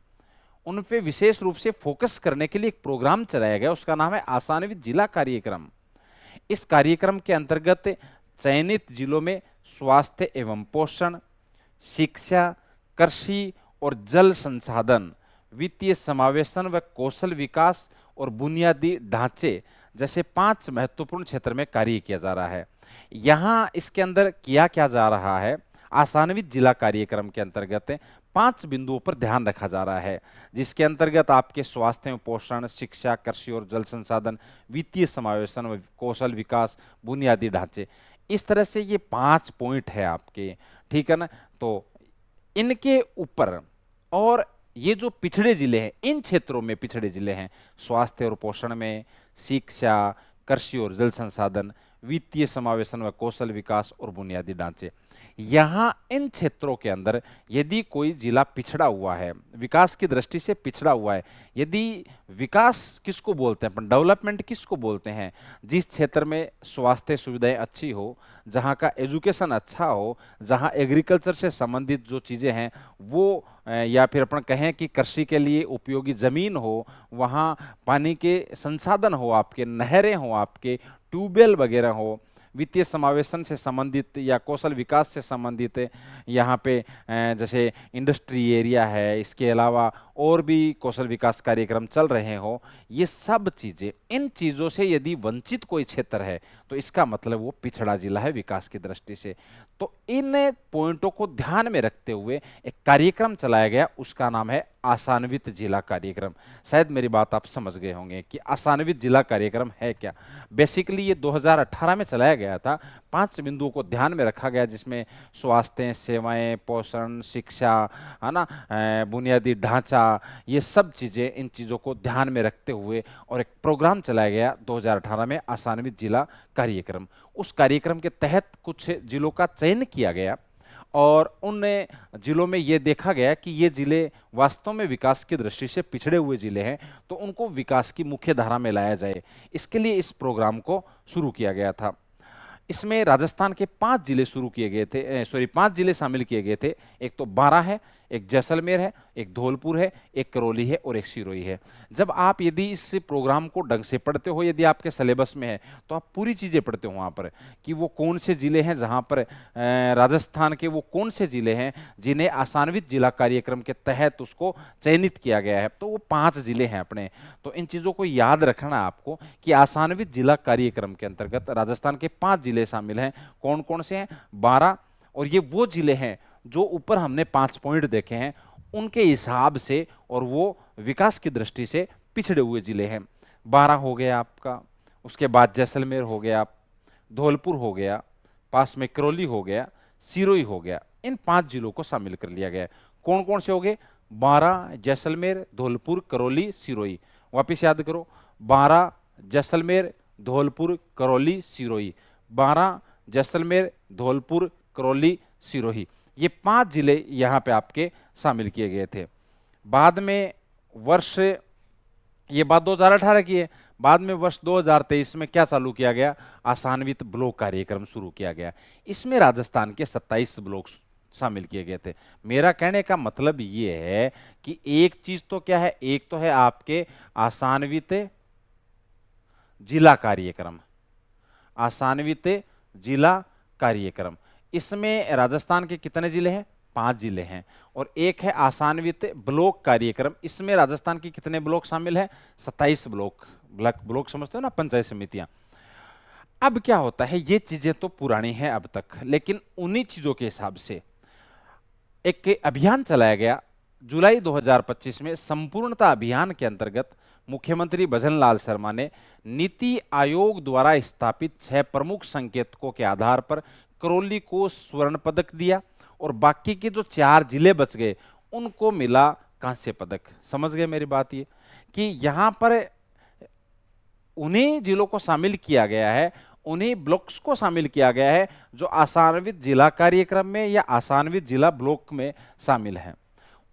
उन पे विशेष रूप से फोकस करने के लिए एक प्रोग्राम चलाया गया, उसका नाम है आसान्वित जिला कार्यक्रम। इस कार्यक्रम के अंतर्गत चयनित जिलों में स्वास्थ्य एवं पोषण, शिक्षा, कृषि और जल संसाधन, वित्तीय समावेशन व कौशल विकास और बुनियादी ढांचे जैसे 5 महत्वपूर्ण क्षेत्र में कार्य किया जा रहा है। यहां इसके अंदर किया क्या जा रहा है? आसान्वित जिला कार्यक्रम के अंतर्गत 5 बिंदुओं पर ध्यान रखा जा रहा है, जिसके अंतर्गत आपके स्वास्थ्य एवं पोषण, शिक्षा, कृषि और जल संसाधन, वित्तीय समावेशन व कौशल विकास, बुनियादी ढांचे, इस तरह से ये 5 पॉइंट है आपके, ठीक है ना। तो इनके ऊपर, और ये जो पिछड़े जिले हैं, इन क्षेत्रों में पिछड़े जिले हैं, स्वास्थ्य और पोषण में, शिक्षा, कृषि और जल संसाधन, वित्तीय समावेशन व कौशल विकास और बुनियादी ढांचे, यहां इन क्षेत्रों के अंदर यदि कोई जिला पिछड़ा हुआ है, विकास की दृष्टि से पिछड़ा हुआ है, यदि विकास किसको बोलते हैं अपन, डेवलपमेंट किसको बोलते हैं? जिस क्षेत्र में स्वास्थ्य सुविधाएं अच्छी हो, जहां का एजुकेशन अच्छा हो, जहां एग्रीकल्चर से संबंधित जो चीजें हैं वो या फिर अपन कहें कि कृषि के लिए उपयोगी जमीन हो, वहां पानी के संसाधन हो, आपके नहरें हो, आपके ट्यूबवेल वगैरह हो, वित्तीय समावेशन से संबंधित या कौशल विकास से संबंधित यहाँ पे जैसे इंडस्ट्री एरिया है, इसके अलावा और भी कौशल विकास कार्यक्रम चल रहे हो, ये सब चीजें, इन चीजों से यदि वंचित कोई क्षेत्र है तो इसका मतलब वो पिछड़ा जिला है विकास की दृष्टि से। तो इन पॉइंटों को ध्यान में रखते हुए एक कार्यक्रम चलाया गया, उसका नाम है आसान्वित जिला कार्यक्रम। शायद मेरी बात आप समझ गए होंगे कि आसान्वित जिला कार्यक्रम है क्या। बेसिकली ये 2018 में चलाया गया था। 5 बिंदुओं को ध्यान में रखा गया, जिसमें स्वास्थ्य सेवाएं, पोषण, शिक्षा, है ना, बुनियादी ढांचा, ये सब चीजें, इन चीजों को ध्यान में रखते हुए और एक प्रोग्राम चलाया गया 2018 में, आसान्वित जिला कार्यक्रम। उस कार्यक्रम के तहत कुछ जिलों का चयन किया गया और उन जिलों में ये देखा गया कि ये जिले वास्तव में विकास की दृष्टि से पिछड़े हुए जिले हैं, तो उनको विकास की मुख्य धारा में लाया जाए, इसके लिए इस प्रोग्राम को शुरू किया गया था। इसमें राजस्थान के 5 जिले शुरू किए गए थे, 5 जिले शामिल किए गए थे। एक तो बारां है, एक जैसलमेर है, एक धौलपुर है, एक करौली है और एक सिरोही है। जब आप यदि इस प्रोग्राम को ढंग से पढ़ते हो, यदि आपके सिलेबस में है, तो आप पूरी चीजें पढ़ते हो वहां पर कि वो कौन से जिले हैं, जहां पर राजस्थान के वो कौन से जिले हैं जिन्हें आसान्वित जिला कार्यक्रम के तहत उसको चयनित किया गया है। तो वो 5 जिले हैं अपने। तो इन चीजों को याद रखना है आपको कि आसान्वित जिला कार्यक्रम के अंतर्गत राजस्थान के 5 जिले शामिल हैं। कौन कौन से हैं? 12। और ये वो जिले हैं जो ऊपर हमने 5 पॉइंट देखे हैं उनके हिसाब से, और वो विकास की दृष्टि से पिछड़े हुए जिले हैं। 12 हो गया आपका, उसके बाद जैसलमेर हो गया, धौलपुर हो गया, पास में करौली हो गया, सिरोही हो गया। इन 5 जिलों को शामिल कर लिया गया। कौन कौन से हो गए? 12, जैसलमेर, धौलपुर, करौली, सिरोही। वापिस याद करो, 12 जैसलमेर, धौलपुर, करौली, सिरोही। 12 जैसलमेर, धौलपुर, करौली, सिरोही, ये 5 जिले यहाँ पे आपके शामिल किए गए थे। बाद में वर्ष, ये बात 2018 की है, बाद में वर्ष 2023 में क्या चालू किया गया? आसान्वित ब्लॉक कार्यक्रम शुरू किया गया। इसमें राजस्थान के 27 ब्लॉक शामिल किए गए थे। मेरा कहने का मतलब ये है कि एक चीज तो क्या है, एक तो है आपके आसान्वित जिला कार्यक्रम, आसान्वित जिला कार्यक्रम। इसमें राजस्थान के कितने जिले हैं? 5 जिले हैं। और एक है आसान्वित ब्लॉक कार्यक्रम, इसमें राजस्थान के कितने ब्लॉक शामिल हैं? 27 ब्लॉक। ब्लॉक समझते हो ना, पंचायत समितियां। अब क्या होता है, ये चीजें तो पुरानी हैं अब तक, लेकिन उन्हीं चीजों के हिसाब से एक अभियान चलाया गया जुलाई 2025 में। संपूर्णता अभियान के अंतर्गत मुख्यमंत्री भजनलाल शर्मा ने नीति आयोग द्वारा स्थापित 6 प्रमुख संकेतकों के आधार पर करौली को स्वर्ण पदक दिया, और बाकी के जो 4 जिले बच गए उनको मिला कांस्य पदक। समझ गए मेरी बात? ये कि यहां पर उन्हीं जिलों को शामिल किया गया है, उन्हीं ब्लॉक्स को शामिल किया गया है जो आसान्वित जिला कार्यक्रम में या आसान्वित जिला ब्लॉक में शामिल हैं।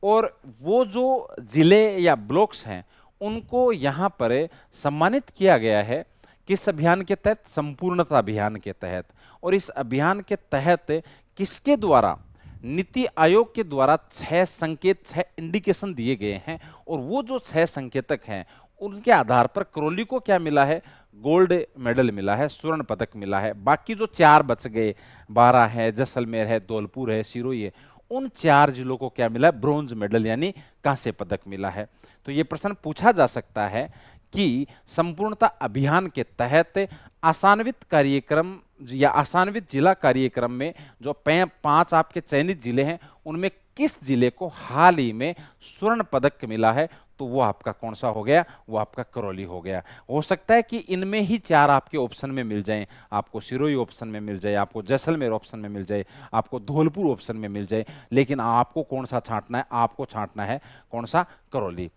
और वो जो जिले या ब्लॉक्स हैं उनको यहां पर सम्मानित किया गया है किस अभियान के तहत? संपूर्णता अभियान के तहत। और इस अभियान के तहत किसके द्वारा? नीति आयोग के द्वारा 6 संकेत, 6 इंडिकेशन दिए गए हैं, और वो जो 6 संकेतक हैं उनके आधार पर करौली को क्या मिला है? गोल्ड मेडल मिला है, स्वर्ण पदक मिला है। बाकी जो 4 बच गए, 12 है, जैसलमेर है, धौलपुर है, सिरोही है, उन 4 जिलों को क्या मिला? ब्रोंज मेडल यानी कांस्य पदक मिला है। तो ये प्रश्न पूछा जा सकता है कि संपूर्णता अभियान के तहत आसान्वित कार्यक्रम या आसान्वित जिला कार्यक्रम में जो 5 आपके चयनित जिले हैं उनमें किस जिले को हाल ही में स्वर्ण पदक मिला है? तो वो आपका कौन सा हो गया? वो आपका करौली हो गया। हो सकता है कि इनमें ही 4 आपके ऑप्शन में मिल जाएं, आपको सिरोही ऑप्शन में मिल जाए, आपको जैसलमेर ऑप्शन में मिल जाए, आपको धौलपुर ऑप्शन में मिल जाए, लेकिन आपको कौन सा छांटना है? आपको छांटना है कौन सा? करौली।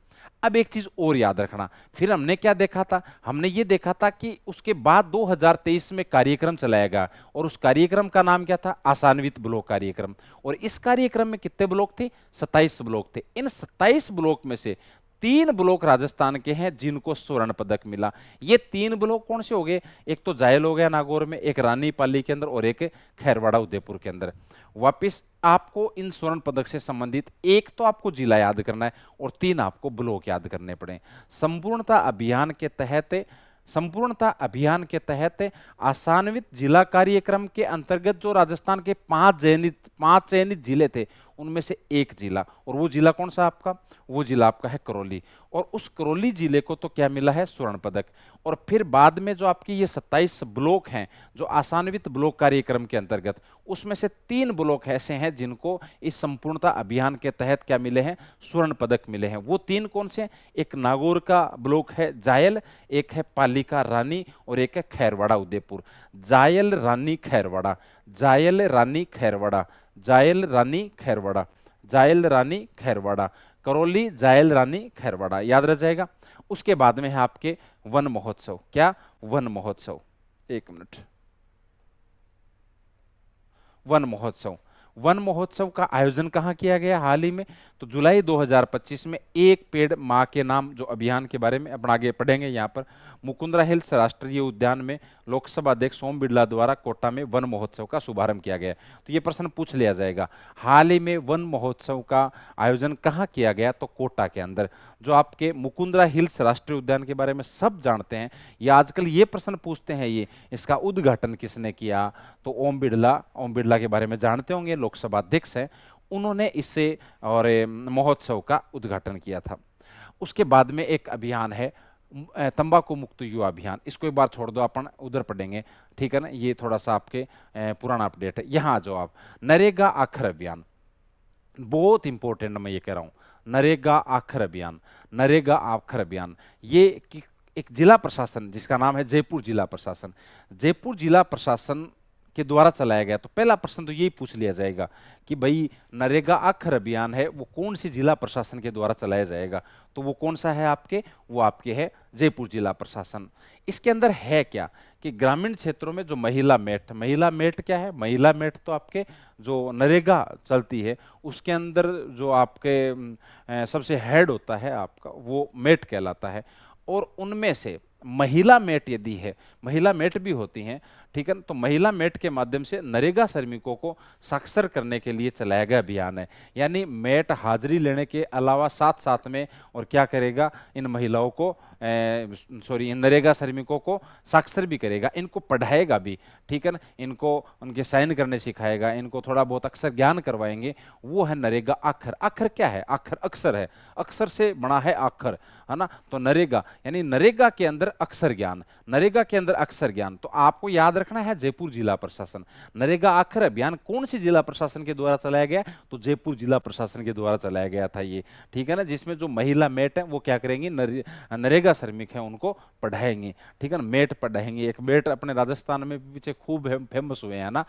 अब एक चीज और याद रखना, फिर हमने क्या देखा था? हमने ये देखा था कि उसके बाद 2023 में कार्यक्रम चलाया गया, और उस कार्यक्रम का नाम क्या था? आसान्वित ब्लॉक कार्यक्रम। और इस कार्यक्रम में कितने ब्लॉक थे? 27 ब्लॉक थे। इन 27 ब्लॉक में से 3 ब्लॉक राजस्थान के हैं जिनको स्वर्ण पदक मिला। ये 3 ब्लॉक कौन से हो गए? एक तो जायल हो गया नागौर में, एक रानी पाली के अंदर, और एक खैरवाड़ा उदयपुर के अंदर। वापिस आपको इन स्वर्ण पदक से संबंधित एक तो आपको जिला याद करना है, और 3 आपको ब्लॉक याद करने पड़े। संपूर्णता अभियान के तहत आसान्वित जिला कार्यक्रम के अंतर्गत जो राजस्थान के 5 चयनित जिले थे उनमें से एक जिला, और वो जिला कौन सा आपका? वो जिला आपका है करौली। और उस करौली जिले को तो क्या मिला है? स्वर्ण पदक। और फिर बाद में जो आपकी ये 27 ब्लॉक हैं जो आसान्वित ब्लॉक कार्यक्रम के अंतर्गत, उसमें से 3 ब्लॉक ऐसे हैं जिनको इस संपूर्णता अभियान के तहत क्या मिले हैं? स्वर्ण पदक मिले हैं। वो 3 कौन से? एक नागौर का ब्लॉक है जायल, एक है पाली का रानी, और एक है खैरवाड़ा उदयपुर। जायल, रानी, खैरवाड़ा, जायल, रानी, खैरवाड़ा, जायल, रानी, खैरवाड़ा, जायल, रानी, खैरवाड़ा, करौली, जायल, रानी, खैरवाड़ा। याद रह जाएगा। उसके बाद में है आपके वन महोत्सव। क्या? वन महोत्सव। एक मिनट। वन महोत्सव। वन महोत्सव का आयोजन कहाँ किया गया हाल ही में? तो जुलाई 2025 में एक पेड़ मां के नाम जो अभियान के बारे में अपन आगे पढ़ेंगे, यहाँ पर मुकुंदरा हिल्स राष्ट्रीय उद्यान में लोकसभा अध्यक्ष ओम बिरला द्वारा कोटा में वन महोत्सव का शुभारंभ किया गया। तो ये प्रश्न पूछ लिया जाएगा, हाल ही में वन महोत्सव का आयोजन कहाँ किया गया? तो कोटा के अंदर, जो आपके मुकुंदरा हिल्स राष्ट्रीय उद्यान के बारे में सब जानते हैं। या आजकल ये प्रश्न पूछते हैं, ये इसका उद्घाटन किसने किया? तो ओम बिरला के बारे में जानते होंगे, लोकसभा अध्यक्ष हैं, उन्होंने इसे और महोत्सव का उद्घाटन किया था। उसके बाद में एक अभियान है तंबाकू मुक्त युवा अभियान। इसको एक बार छोड़ दो, अपन उधर पढ़ेंगे, ठीक है ना? ये थोड़ा सा आपके पुराना अपडेट है। यहाँ आ जाओ आप, नरेगा आखर अभियान, बहुत इंपॉर्टेंट मैं ये कह रहा हूँ। नरेगा आखर अभियान, नरेगा आखर अभियान, ये एक जिला प्रशासन जिसका नाम है जयपुर जिला प्रशासन, जयपुर जिला प्रशासन के द्वारा चलाया गया। तो पहला प्रश्न तो यही पूछ लिया जाएगा कि भाई नरेगा आखर अभियान है वो कौन सी जिला प्रशासन के द्वारा चलाया जाएगा? तो वो कौन सा है आपके? वो आपके है जयपुर जिला प्रशासन। इसके अंदर है क्या कि ग्रामीण क्षेत्रों में जो महिला मेट क्या है? महिला मेट तो आपके जो नरेगा चलती है उसके अंदर जो आपके सबसे हेड होता है आपका, वो मेट कहलाता है। और उनमें से महिला मेट यदि है, महिला मेट भी होती हैं, ठीक है ना। तो महिला मेट के माध्यम से नरेगा श्रमिकों को साक्षर करने के लिए चलाया गया अभियान है। यानी मेट हाजिरी लेने के अलावा साथ साथ में और क्या करेगा, इन महिलाओं को इन नरेगा श्रमिकों को साक्षर भी करेगा, इनको पढ़ाएगा भी, ठीक है ना, इनको उनके साइन करने सिखाएगा, इनको थोड़ा बहुत अक्षर ज्ञान करवाएंगे। वो है नरेगा आखर। आखर क्या है? आखर अक्षर है, अक्षर से बना है आखर, है ना। तो नरेगा यानी नरेगा के अंदर अक्षर ज्ञान, नरेगा के अंदर अक्षर ज्ञान। तो आपको याद रखना है जयपुर जिला प्रशासन। नरेगा आखर अभियान कौन सी जिला प्रशासन के द्वारा चलाया गया? तो जयपुर जिला प्रशासन के द्वारा चलाया गया था ये, ठीक है ना। जिसमें जो महिला मेट है वो क्या करेंगी, नरेगा श्रमिक है उनको पढ़ाएंगे, ठीक है ना, मेट पढ़ाएंगे। एक मेट अपने राजस्थान में पीछे खूब फेमस हुए हैं ना।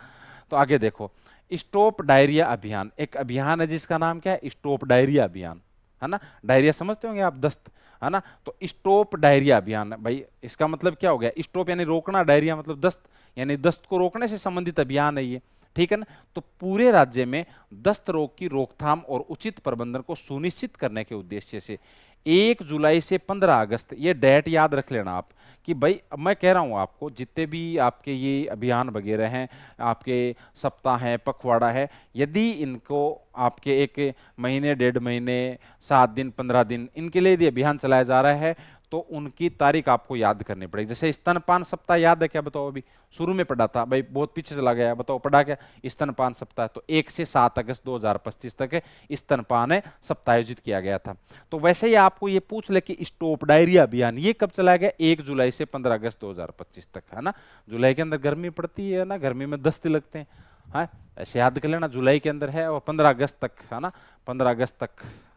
तो आगे देखो, स्टॉप डायरिया अभियान, एक अभियान है जिसका नाम क्या है, स्टॉप डायरिया अभियान, है ना। डायरिया समझते होंगे आप, दस्त, है ना। तो स्टॉप डायरिया अभियान भाई, इसका मतलब क्या हो गया, स्टॉप यानी रोकना, डायरिया मतलब दस्त, यानी दस्त को रोकने से संबंधित अभियान है ये, ठीक है ना। तो पूरे राज्य में दस्त रोग की रोकथाम और उचित प्रबंधन को सुनिश्चित करने के उद्देश्य से 1 जुलाई से 15 अगस्त, ये डेट याद रख लेना आप कि भाई, अब मैं कह रहा हूं आपको, जितने भी आपके ये अभियान वगैरह हैं, आपके सप्ताह हैं, पखवाड़ा है, यदि इनको आपके 1 महीने, 1.5 महीने, 7 दिन, 15 दिन, इनके लिए यदि अभियान चलाया जा रहा है तो उनकी तारीख आपको याद करनी पड़ेगी। जैसे स्तनपान सप्ताह याद है क्या? बताओ, अभी शुरू में पढ़ा था भाई, बहुत पीछे चला गया, बताओ पढ़ा क्या? स्तनपान सप्ताह तो 1 से 7 अगस्त 2025 तक स्तनपान सप्ताह आयोजित किया गया था। तो वैसे ही आपको ये पूछ ले कि स्टॉप डायरिया अभियान ये कब चलाया गया? 1 जुलाई से 15 अगस्त 2025 तक, है ना। जुलाई के अंदर गर्मी पड़ती है ना, गर्मी में दस्त लगते हैं, हाँ, ऐसे याद कर लेना, जुलाई के अंदर है और 15 अगस्त तक, है ना, 15 अगस्त तक,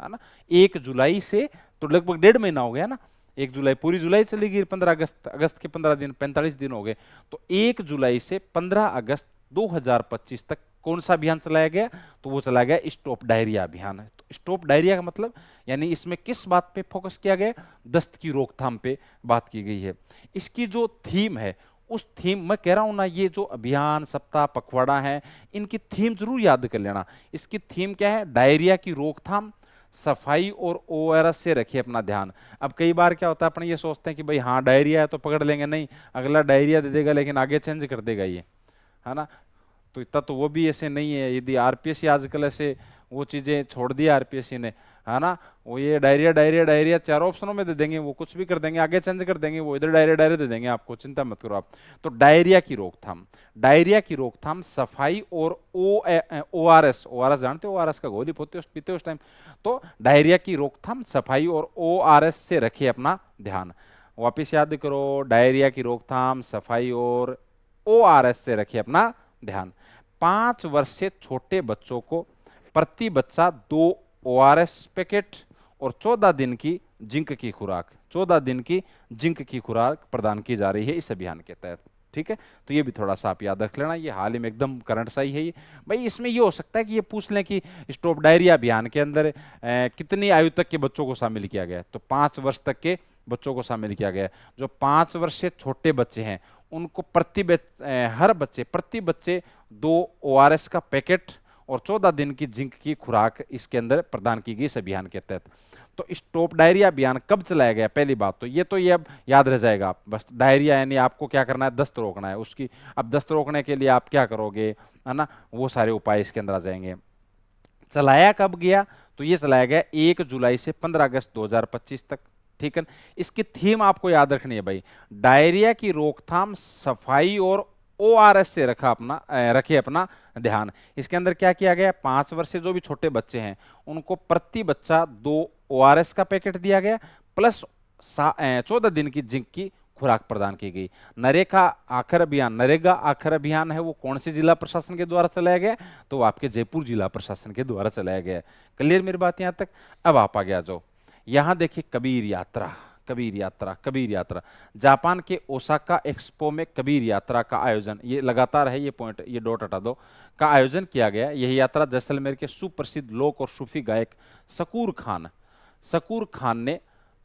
है ना। 1 जुलाई से तो लगभग 1.5 महीना हो गया ना, 1 जुलाई, पूरी जुलाई चली गई, 15 अगस्त, अगस्त के 15 दिन, 45 दिन हो गए। तो 1 जुलाई से 15 अगस्त 2025 तक कौन सा अभियान चलाया गया? तो वो चलाया गया स्टॉप डायरिया अभियान। तो स्टॉप डायरिया का मतलब यानी इसमें किस बात पे फोकस किया गया? दस्त की रोकथाम पे बात की गई है। इसकी जो थीम है, उस थीम, मैं कह रहा हूं ना, ये जो अभियान, सप्ताह, पखवाड़ा है, इनकी थीम जरूर याद कर लेना। इसकी थीम क्या है? डायरिया की रोकथाम, सफाई और ओआरएस से रखिए अपना ध्यान। अब कई बार क्या होता है, अपन ये सोचते हैं कि भाई हाँ डायरिया है तो पकड़ लेंगे, नहीं, अगला डायरिया दे देगा लेकिन आगे चेंज कर देगा ये, है ना। तो इतना तो वो भी ऐसे नहीं है। यदि आरपीएससी आजकल ऐसे वो चीजें छोड़ दी आरपीएससी ने, है ना, वो ये डायरिया डायरिया डायरिया 4 ऑप्शनों में दे देंगे, वो कुछ भी कर देंगे, आगे चेंज कर देंगे, वो इधर डायरिया डायरिया दे देंगे आपको, चिंता मत करो आप। तो डायरिया की रोकथाम, डायरिया की रोकथाम, सफाई और ओआरएस, ओआरएस जानते हो, ओआरएस का गोली पीते हो उस टाइम। तो डायरिया की रोकथाम, सफाई और ओआरएस से रखिए अपना ध्यान। वापिस याद करो, डायरिया की रोकथाम, सफाई और ओआरएस से रखिए अपना ध्यान। 5 वर्ष से छोटे बच्चों को प्रति बच्चा 2 ओआरएस पैकेट और 14 दिन की जिंक की खुराक, 14 दिन की जिंक की खुराक प्रदान की जा रही है इस अभियान के तहत, ठीक है। तो ये भी थोड़ा सा आप याद रख लेना, ये हाल ही में एकदम करंट सा ही है ये भाई। इसमें ये हो सकता है कि ये पूछ लें कि स्टॉप डायरिया अभियान के अंदर कितनी आयु तक के बच्चों को शामिल किया गया है? तो 5 वर्ष तक के बच्चों को शामिल किया गया है। जो 5 वर्ष से छोटे बच्चे हैं उनको प्रति बच्चे 2 ओआरएस का पैकेट और 14 दिन की जिंक की खुराक इसके अंदर प्रदान की गई इस अभियान के तहत। तो स्टॉप डायरिया अभियान कब चलाया गया? पहली बात तो ये अब याद रह जाएगा आप, बस डायरिया यानी आपको क्या करना है, दस्त रोकना है उसकी। अब दस्त रोकने के लिए आप क्या करोगे, है ना, वो सारे उपाय इसके अंदर आ जाएंगे। चलाया कब गया? तो ये चलाया गया 1 जुलाई से 15 अगस्त 2025 तक, ठीक है। इसकी थीम आपको याद रखनी है भाई, डायरिया की रोकथाम, सफाई और ओआरएस से रखिए अपना ध्यान। इसके अंदर क्या किया गया? 5 वर्ष से जो भी छोटे बच्चे हैं उनको प्रति बच्चा 2 ओआरएस का पैकेट दिया गया प्लस 14 दिन की जिंक की खुराक प्रदान की गई। नरेगा आखर अभियान है वो कौन से जिला प्रशासन के द्वारा चलाया गया? तो वो आपके जयपुर जिला प्रशासन के द्वारा चलाया गया। क्लियर मेरी बात यहां तक? अब आप आ गया जो यहां देखिए, कबीर यात्रा जापान के ओसाका एक्सपो में कबीर यात्रा का आयोजन, ये लगातार है, ये पॉइंट, ये डॉट हटा दो, का आयोजन किया गया। यही यात्रा जैसलमेर के सुप्रसिद्ध लोक और सूफी गायक शकूर खान ने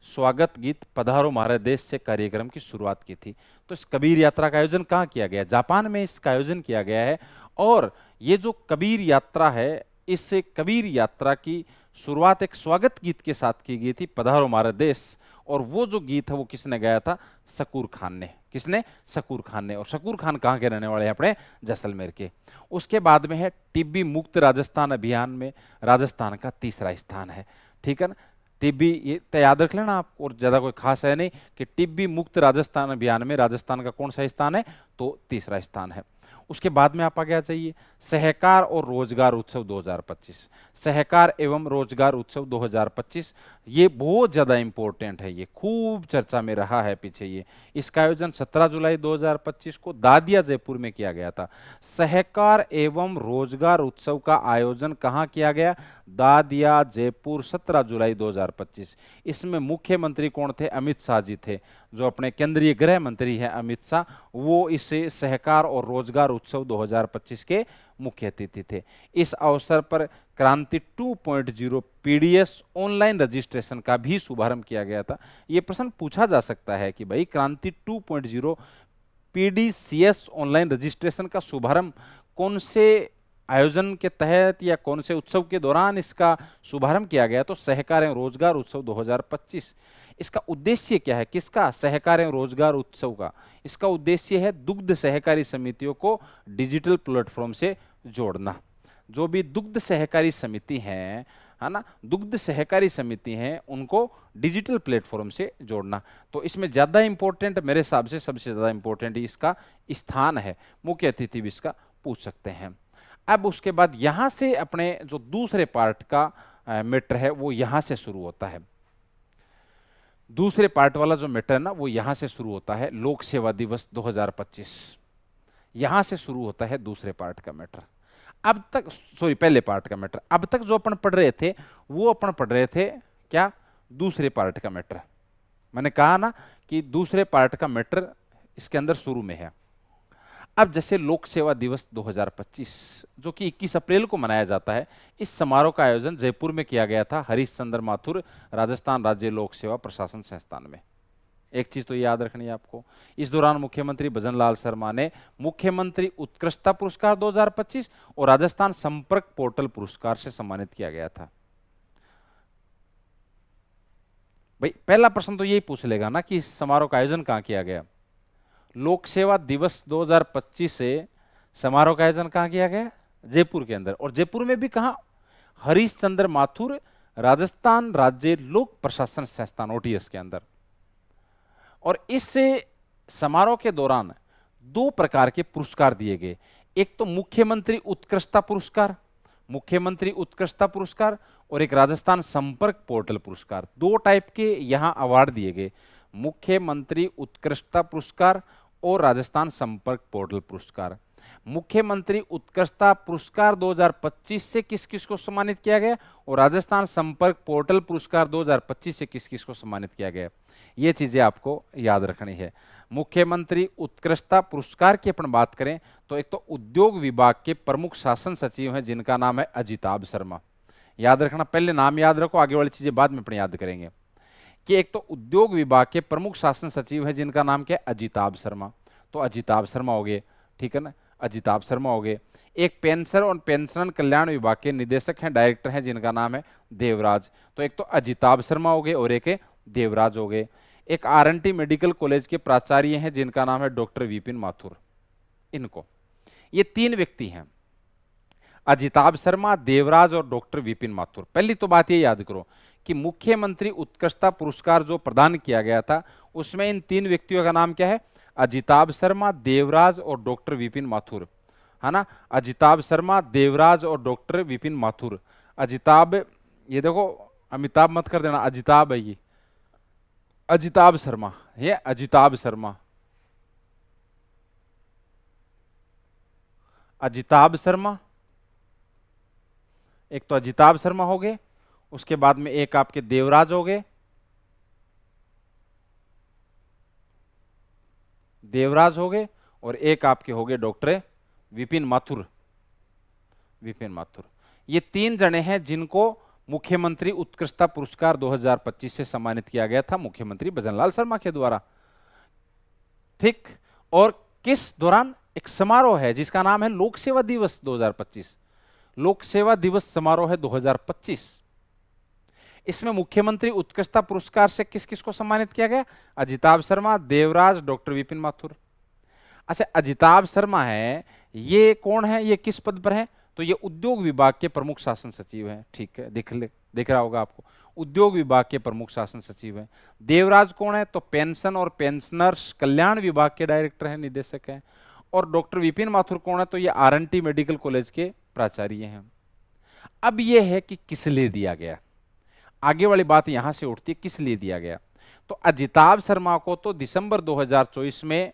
स्वागत गीत पधारो महाराज देश से कार्यक्रम की शुरुआत की थी। तो इस कबीर यात्रा का आयोजन कहाँ किया गया? जापान में इसका आयोजन किया गया है। और ये जो कबीर यात्रा है, इस कबीर यात्रा की शुरुआत एक स्वागत गीत के साथ की गई थी, पधारो महाराज देश। और वो जो गीत है वो किसने गाया था? शकूर खान ने। किसने? शकूर खान ने। और शकूर खान कहाँ के रहने वाले हैं? अपने जैसलमेर के। उसके बाद में है टीबी मुक्त राजस्थान अभियान में राजस्थान का तीसरा स्थान है। ठीक है ना? टीबी, ये तो याद रख लेना आप, और ज्यादा कोई खास है नहीं कि टीबी मुक्त राजस्थान अभियान में राजस्थान का कौन सा स्थान है? तो तीसरा स्थान है। उसके बाद में आप आगे आ जाइए, सहकार और रोजगार उत्सव 2025। सहकार एवं रोजगार उत्सव 2025, ये बहुत ज्यादा इंपॉर्टेंट है, ये खूब चर्चा में रहा है पीछे ये। इसका आयोजन 17 जुलाई 2025 को दादिया जयपुर में किया गया था। सहकार एवं रोजगार उत्सव का आयोजन कहाँ किया गया? दादिया जयपुर, 17 जुलाई 2025। इसमें मुख्यमंत्री कौन थे? अमित शाह जी थे, जो अपने केंद्रीय गृह मंत्री हैं अमित शाह, वो इस सहकार और रोजगार उत्सव 2025 के मुख्य अतिथि थे। इस अवसर पर क्रांति 2.0 पीडीएस ऑनलाइन रजिस्ट्रेशन का भी शुभारंभ किया गया था। यह प्रश्न पूछा जा सकता है कि भाई क्रांति 2.0 पीडीसीएस ऑनलाइन रजिस्ट्रेशन का शुभारंभ कौन से आयोजन के तहत या कौन से उत्सव के दौरान इसका शुभारंभ किया गया? तो सहकार एवं रोजगार उत्सव 2025। इसका उद्देश्य क्या है? किसका? सहकार एवं रोजगार उत्सव का। इसका उद्देश्य है दुग्ध सहकारी समितियों को डिजिटल प्लेटफॉर्म से जोड़ना। जो भी दुग्ध सहकारी समिति हैं, है ना, दुग्ध सहकारी समिति हैं, उनको डिजिटल प्लेटफॉर्म से जोड़ना। तो इसमें ज्यादा इंपॉर्टेंट, मेरे हिसाब से सबसे ज्यादा इंपॉर्टेंट इसका स्थान है। मुख्य अतिथि भी इसका पूछ सकते हैं। अब उसके बाद यहां से अपने जो दूसरे पार्ट का मैटर है वो यहां से शुरू होता है। दूसरे पार्ट वाला जो मैटर है ना, वो यहां से शुरू होता है। लोक सेवा दिवस 2025, यहां से शुरू होता है दूसरे पार्ट का मैटर। अब तक, सॉरी, पहले पार्ट का मैटर। अब तक जो अपन पढ़ रहे थे वो अपन पढ़ रहे थे क्या? दूसरे पार्ट का मैटर। मैंने कहा ना कि दूसरे पार्ट का मैटर इसके अंदर शुरू में है। अब जैसे लोक सेवा दिवस 2025 जो कि 21 अप्रैल को मनाया जाता है, इस समारोह का आयोजन जयपुर में किया गया था, हरीश चंद्र माथुर राजस्थान राज्य लोक सेवा प्रशासन संस्थान में। एक चीज तो याद रखनी है आपको, इस दौरान मुख्यमंत्री भजनलाल शर्मा ने मुख्यमंत्री उत्कृष्टता पुरस्कार 2025 और राजस्थान संपर्क पोर्टल पुरस्कार से सम्मानित किया गया था। भाई पहला प्रश्न तो यही पूछ लेगा ना कि इस समारोह का आयोजन कहां किया गया? लोक सेवा दिवस 2025 से समारोह का आयोजन कहां किया गया? जयपुर के अंदर। और जयपुर में भी कहां? हरीश चंद्र माथुर राजस्थान राज्य लोक प्रशासन संस्थान ओटीएस के अंदर। और इस समारोह के दौरान दो प्रकार के पुरस्कार दिए गए। एक तो मुख्यमंत्री उत्कृष्टता पुरस्कार, मुख्यमंत्री उत्कृष्टता पुरस्कार, और एक राजस्थान संपर्क पोर्टल पुरस्कार। दो टाइप के यहां अवार्ड दिए गए, मुख्यमंत्री उत्कृष्टता पुरस्कार और राजस्थान संपर्क पोर्टल पुरस्कार। मुख्यमंत्री उत्कृष्टता पुरस्कार 2025 से किस किस को सम्मानित किया गया और राजस्थान संपर्क पोर्टल पुरस्कार 2025 से किस किस को सम्मानित किया गया? ये चीजें आपको याद रखनी है। मुख्यमंत्री उत्कृष्टता पुरस्कार की अपन बात करें तो एक तो उद्योग विभाग के प्रमुख शासन सचिव हैं जिनका नाम है अजिताभ शर्मा। याद रखना, पहले नाम याद रखो, आगे वाली चीजें बाद में अपन याद करेंगे। कि एक तो उद्योग विभाग के प्रमुख शासन सचिव है जिनका नाम क्या है? अजिताभ शर्मा। तो अजिताभ शर्मा हो गए, ठीक है ना, अजिताभ शर्मा हो गए। एक पेंशन और पेंशन कल्याण विभाग के निदेशक हैं, डायरेक्टर हैं, जिनका नाम है देवराज। तो एक तो अजिताभ शर्मा हो गए और एक देवराज हो गए। एक आरएनटी मेडिकल कॉलेज के प्राचार्य हैं जिनका नाम है डॉक्टर विपिन माथुर। इनको, ये तीन व्यक्ति हैं, अजिताभ शर्मा, देवराज और डॉक्टर विपिन माथुर। पहली तो बात ये याद करो कि मुख्यमंत्री उत्कृष्टता पुरस्कार जो प्रदान किया गया था उसमें इन तीन व्यक्तियों का नाम क्या है? अजिताभ शर्मा, देवराज और डॉक्टर विपिन माथुर, है ना। अजिताभ शर्मा, देवराज और डॉक्टर विपिन माथुर। अजिताभ, ये देखो अमिताभ मत कर देना, अजिताभ है ये, अजिताभ शर्मा, ये अजिताभ शर्मा, अजिताभ शर्मा। एक तो अजिताभ शर्मा हो गए, उसके बाद में एक आपके देवराज हो गए, देवराज हो गए, और एक आपके हो गए डॉक्टर विपिन माथुर, विपिन माथुर। ये तीन जने हैं जिनको मुख्यमंत्री उत्कृष्टता पुरस्कार 2025 से सम्मानित किया गया था मुख्यमंत्री भजनलाल शर्मा के द्वारा। ठीक, और किस दौरान? एक समारोह है जिसका नाम है लोक सेवा दिवस 2025, लोक सेवा दिवस समारोह है 2025। इसमें मुख्यमंत्री उत्कृष्टता पुरस्कार से किस किस को सम्मानित किया गया? अजिताभ शर्मा, देवराज, डॉक्टर विपिन माथुर। अच्छा, अजिताभ शर्मा है, ये कौन है, ये किस पद पर है? तो ये उद्योग विभाग के प्रमुख शासन सचिव हैं। ठीक है, दिख रहा होगा आपको, उद्योग विभाग के प्रमुख शासन सचिव हैं। देवराज कौन है? तो पेंशन और पेंशनर्स कल्याण विभाग के डायरेक्टर हैं, निदेशक हैं। और डॉक्टर विपिन माथुर कौन है? तो ये आरएनटी मेडिकल कॉलेज के प्राचार्य हैं। अब ये है कि किस लिए दिया गया, आगे वाली बात यहां से उठती है, किस लिए दिया गया। तो अजिताभ शर्मा को तो दिसंबर 2024 में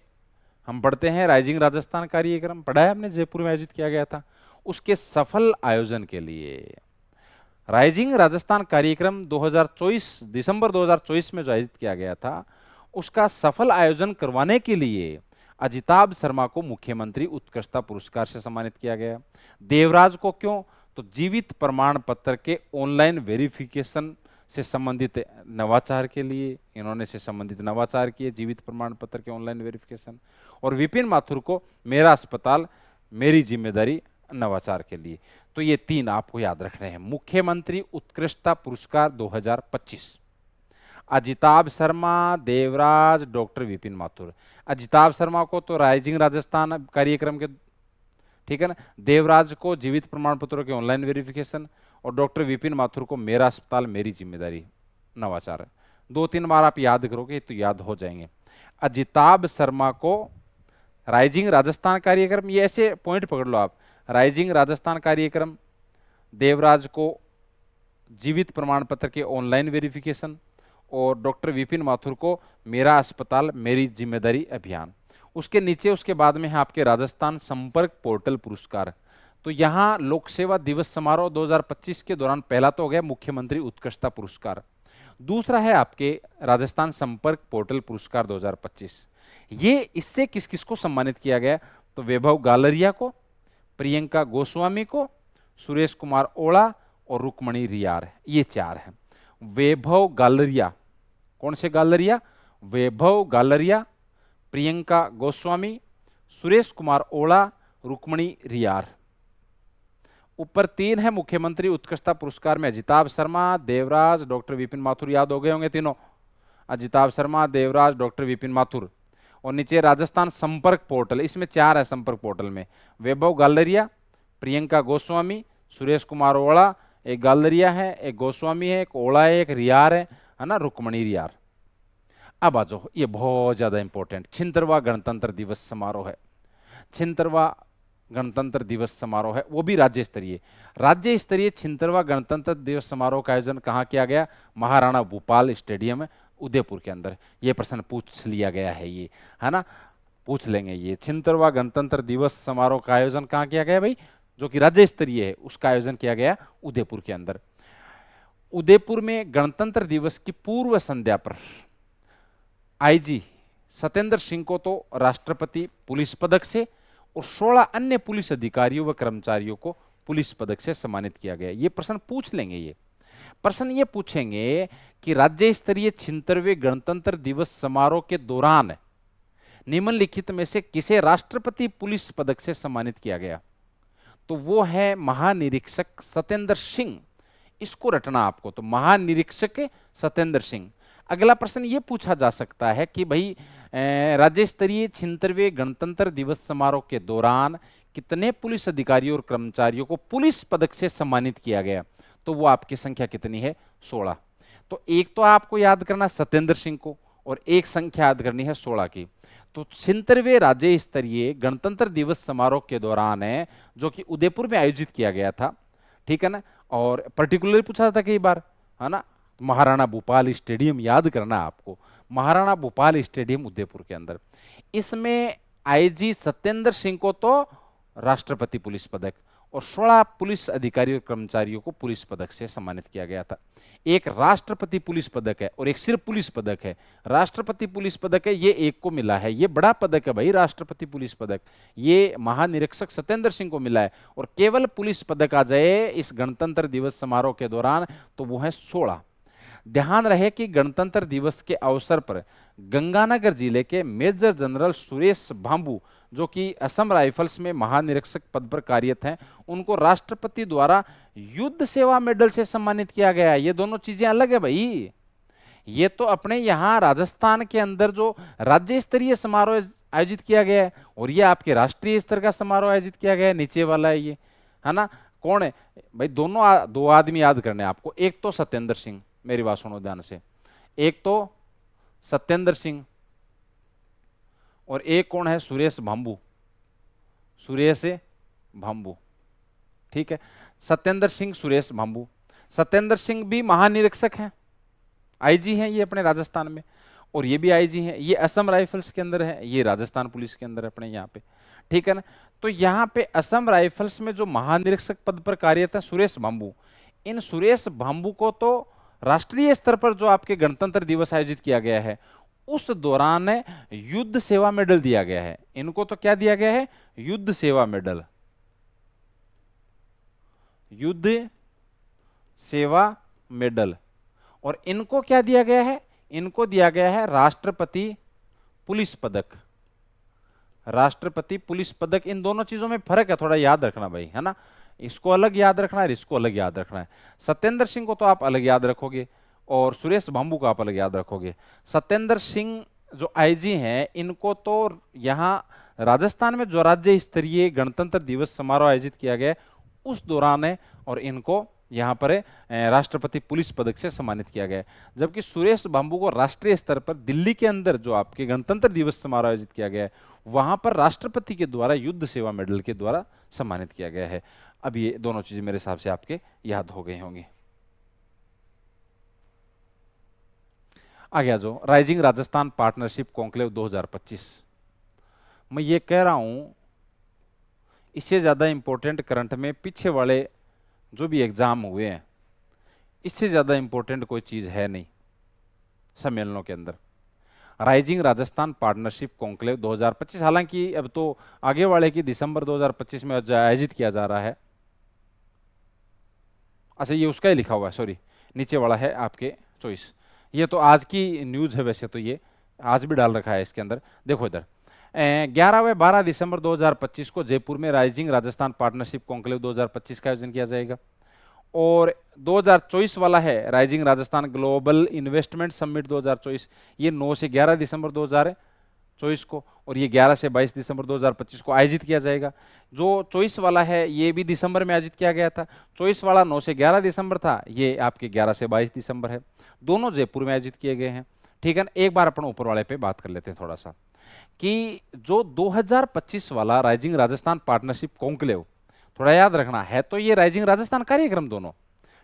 हम पढ़ते हैं राइजिंग राजस्थान कार्यक्रम, पढ़ा है हमने, जयपुर में आयोजित किया गया था। उसके सफल आयोजन के लिए राइजिंग राजस्थान कार्यक्रम 2024 दिसंबर 2024 में जो आयोजित किया गया था, उसका सफल आयोजन करवाने के लिए अजिताभ शर्मा को मुख्यमंत्री उत्कृष्टता पुरस्कार से सम्मानित किया गया। देवराज को क्यों? तो जीवित प्रमाण पत्र के ऑनलाइन वेरिफिकेशन से संबंधित नवाचार के लिए इन्होंने से संबंधित नवाचार किए, जीवित प्रमाण पत्र के ऑनलाइन वेरिफिकेशन। और विपिन माथुर को मेरा अस्पताल मेरी जिम्मेदारी नवाचार के लिए। तो ये तीन आपको याद रखने हैं। मुख्यमंत्री उत्कृष्टता पुरस्कार 2025, अजिताभ शर्मा, देवराज, डॉक्टर विपिन माथुर। अजिताभ शर्मा को तो राइजिंग राजस्थान कार्यक्रम के, ठीक है ना, देवराज को जीवित प्रमाण पत्रों के ऑनलाइन वेरिफिकेशन, और डॉक्टर विपिन माथुर को मेरा अस्पताल मेरी जिम्मेदारी नवाचार। 2-3 बार आप याद करोगे तो याद हो जाएंगे। अजिताभ शर्मा को राइजिंग राजस्थान कार्यक्रम, ये ऐसे पॉइंट पकड़ लो आप, राइजिंग राजस्थान कार्यक्रम, देवराज को जीवित प्रमाण पत्र के ऑनलाइन वेरिफिकेशन, और डॉक्टर विपिन माथुर को मेरा अस्पताल मेरी जिम्मेदारी अभियान। उसके नीचे उसके बाद में है आपके राजस्थान संपर्क पोर्टल पुरस्कार। तो यहाँ लोक सेवा दिवस समारोह 2025 के दौरान पहला तो हो गया मुख्यमंत्री उत्कृष्टता पुरस्कार, दूसरा है आपके राजस्थान संपर्क पोर्टल पुरस्कार 2025। ये इससे किस किस को सम्मानित किया गया? तो वैभव गालरिया को, प्रियंका गोस्वामी को, सुरेश कुमार ओला और रुक्मणी रियार, ये 4 हैं। वैभव गालरिया, कौन से गालरिया? वैभव गालरिया, प्रियंका गोस्वामी, सुरेश कुमार ओला, रुक्मणी रियार। ऊपर 3 है मुख्यमंत्री उत्कृष्टता पुरस्कार में, अजिताभ शर्मा, देवराज, डॉक्टर विपिन माथुर, याद हो गए होंगे तीनों, अजिताभ शर्मा, देवराज, डॉक्टर विपिन माथुर। और नीचे राजस्थान संपर्क पोर्टल, इसमें 4 है संपर्क पोर्टल में, वैभव गालरिया, प्रियंका गोस्वामी, सुरेश कुमार ओला, एक गालरिया है, एक गोस्वामी है, एक ओला है, एक रियार है ना, रुक्मणी रियार। अब आ जाओ, ये बहुत ज्यादा इंपॉर्टेंट, 76वां गणतंत्र दिवस समारोह है। 76वां गणतंत्र दिवस समारोह है, वो भी राज्य स्तरीय। राज्य स्तरीय 76वां गणतंत्र दिवस समारोह का आयोजन कहाँ किया गया? महाराणा भूपाल स्टेडियम है उदयपुर के अंदर। ये प्रश्न पूछ लिया गया है, ये है ना, पूछ लेंगे ये। 76वां गणतंत्र दिवस समारोह का आयोजन कहाँ किया गया भाई? जो कि राज्य स्तरीय है, उसका आयोजन किया गया उदयपुर के अंदर। उदयपुर में गणतंत्र दिवस की पूर्व संध्या पर आईजी सत्येंद्र सिंह को तो राष्ट्रपति पुलिस पदक से और 16 अन्य पुलिस अधिकारियों व कर्मचारियों को पुलिस पदक से सम्मानित किया गया। ये प्रश्न पूछ लेंगे, ये प्रश्न ये पूछेंगे कि राज्य स्तरीय 76वें गणतंत्र दिवस समारोह के दौरान निम्नलिखित में से किसे राष्ट्रपति पुलिस पदक से सम्मानित किया गया? तो वो है महानिरीक्षक सत्येंद्र सिंह। इसको रटना आपको, तो महानिरीक्षक सत्येंद्र सिंह। अगला प्रश्न ये पूछा जा सकता है कि भाई राज्य स्तरीय 76वें गणतंत्र दिवस समारोह के दौरान कितने पुलिस अधिकारियों और कर्मचारियों को पुलिस पदक से सम्मानित किया गया? तो वो आपकी संख्या कितनी है? 16। तो एक तो आपको याद करना सत्येंद्र सिंह को, और एक संख्या याद करनी है 16 की। तो 76वें राज्य स्तरीय गणतंत्र दिवस समारोह के दौरान है, जो कि उदयपुर में आयोजित किया गया था, ठीक है ना, और पर्टिकुलरली पूछा था कई बार, है ना, महाराणा भूपाल स्टेडियम याद करना आपको, महाराणा भूपाल स्टेडियम उदयपुर के अंदर। इसमें आईजी सत्येंद्र सिंह को तो राष्ट्रपति पुलिस पदक और 16 पुलिस अधिकारियों और कर्मचारियों को पुलिस पदक से सम्मानित किया गया था। एक राष्ट्रपति पुलिस पदक है और एक सिर्फ पुलिस पदक है। राष्ट्रपति पुलिस पदक है, ये एक को मिला है, ये बड़ा पदक है भाई, राष्ट्रपति पुलिस पदक, ये महानिरीक्षक सत्येंद्र सिंह को मिला है। और केवल पुलिस पदक आ जाए इस गणतंत्र दिवस समारोह के दौरान तो वो है 16। ध्यान रहे कि गणतंत्र दिवस के अवसर पर गंगानगर जिले के मेजर जनरल सुरेश भांबू, जो कि असम राइफल्स में महानिरीक्षक पद पर कार्यरत हैं, उनको राष्ट्रपति द्वारा युद्ध सेवा मेडल से सम्मानित किया गया है। ये दोनों चीजें अलग है भाई। ये तो अपने यहाँ राजस्थान के अंदर जो राज्य स्तरीय समारोह आयोजित किया गया है, और ये आपके राष्ट्रीय स्तर का समारोह आयोजित किया गया है, नीचे वाला है ये, है ना। कौन है भाई? दोनों दो आदमी याद करने हैं आपको। एक तो सत्येंद्र सिंह, मेरी बात सुनो ध्यान से, एक तो सत्येंद्र सिंह, और एक कौन है? सुरेश भांबू, सुरेश भांबू, ठीक है। सत्येंद्र सिंह, सुरेश भांबू। सत्येंद्र सिंह भी महानिरीक्षक हैं, आईजी हैं ये अपने राजस्थान में, और ये भी आईजी हैं। ये असम राइफल्स के अंदर है, ये राजस्थान पुलिस के अंदर अपने यहाँ पे, ठीक है ना। तो यहाँ पे असम राइफल्स में जो महानिरीक्षक पद पर कार्यरत है सुरेश भांबू, इन सुरेश भांबू को तो राष्ट्रीय स्तर पर जो आपके गणतंत्र दिवस आयोजित किया गया है उस दौरान युद्ध सेवा मेडल दिया गया है। इनको तो क्या दिया गया है? युद्ध सेवा मेडल, युद्ध सेवा मेडल। और इनको क्या दिया गया है? इनको दिया गया है राष्ट्रपति पुलिस पदक, राष्ट्रपति पुलिस पदक। इन दोनों चीजों में फर्क है, थोड़ा याद रखना भाई, है ना। इसको अलग याद रखना है, इसको अलग याद रखना है। सत्येंद्र सिंह को तो आप अलग याद रखोगे और सुरेश भांबू को आप अलग याद रखोगे। सत्येंद्र सिंह जो आईजी हैं, इनको तो यहाँ राजस्थान में जो राज्य स्तरीय गणतंत्र दिवस समारोह आयोजित किया गया उस दौरान है, और इनको यहाँ पर राष्ट्रपति पुलिस पदक से सम्मानित किया गया है। जबकि सुरेश भांबू को राष्ट्रीय स्तर पर दिल्ली के अंदर जो आपके गणतंत्र दिवस समारोह आयोजित किया गया है वहां पर राष्ट्रपति के द्वारा युद्ध सेवा मेडल के द्वारा सम्मानित किया गया है। अब ये दोनों चीजें मेरे हिसाब से आपके याद हो गई होंगी। आ गया जो राइजिंग राजस्थान पार्टनरशिप कॉन्क्लेव 2025। मैं ये कह रहा हूं इससे ज्यादा इंपॉर्टेंट करंट में पीछे वाले जो भी एग्जाम हुए हैं इससे ज्यादा इंपॉर्टेंट कोई चीज है नहीं सम्मेलनों के अंदर। राइजिंग राजस्थान पार्टनरशिप कॉन्क्लेव 2025, हालांकि अब तो आगे वाले की दिसंबर 2025 में आयोजित किया जा रहा है। अच्छा ये उसका ही लिखा हुआ है, सॉरी, नीचे वाला है आपके चॉइस। ये तो आज की न्यूज है, वैसे तो ये आज भी डाल रखा है इसके अंदर। देखो इधर 11 व 12 दिसंबर 2025 को जयपुर में राइजिंग राजस्थान पार्टनरशिप कॉन्क्लेव 2025 का आयोजन किया जाएगा। और 2024 वाला है rising Rajasthan global investment summit 2024, ये 9 से 11 दिसंबर 2024 को, और ये 11 से 22 दिसंबर 2025 को आयोजित किया जाएगा। जो 24 वाला है ये भी दिसंबर में आयोजित किया गया था। 24 वाला 9 से 11 दिसंबर था, ये आपके 11 से 22 दिसंबर है। दोनों जयपुर में आयोजित किए गए हैं, ठीक है ना। एक बार अपन ऊपर वाले पे बात कर लेते हैं थोड़ा सा, कि जो 2025 वाला राइजिंग राजस्थान पार्टनरशिप कॉन्क्लेव, थोड़ा याद रखना है, तो ये राइजिंग राजस्थान कार्यक्रम दोनों,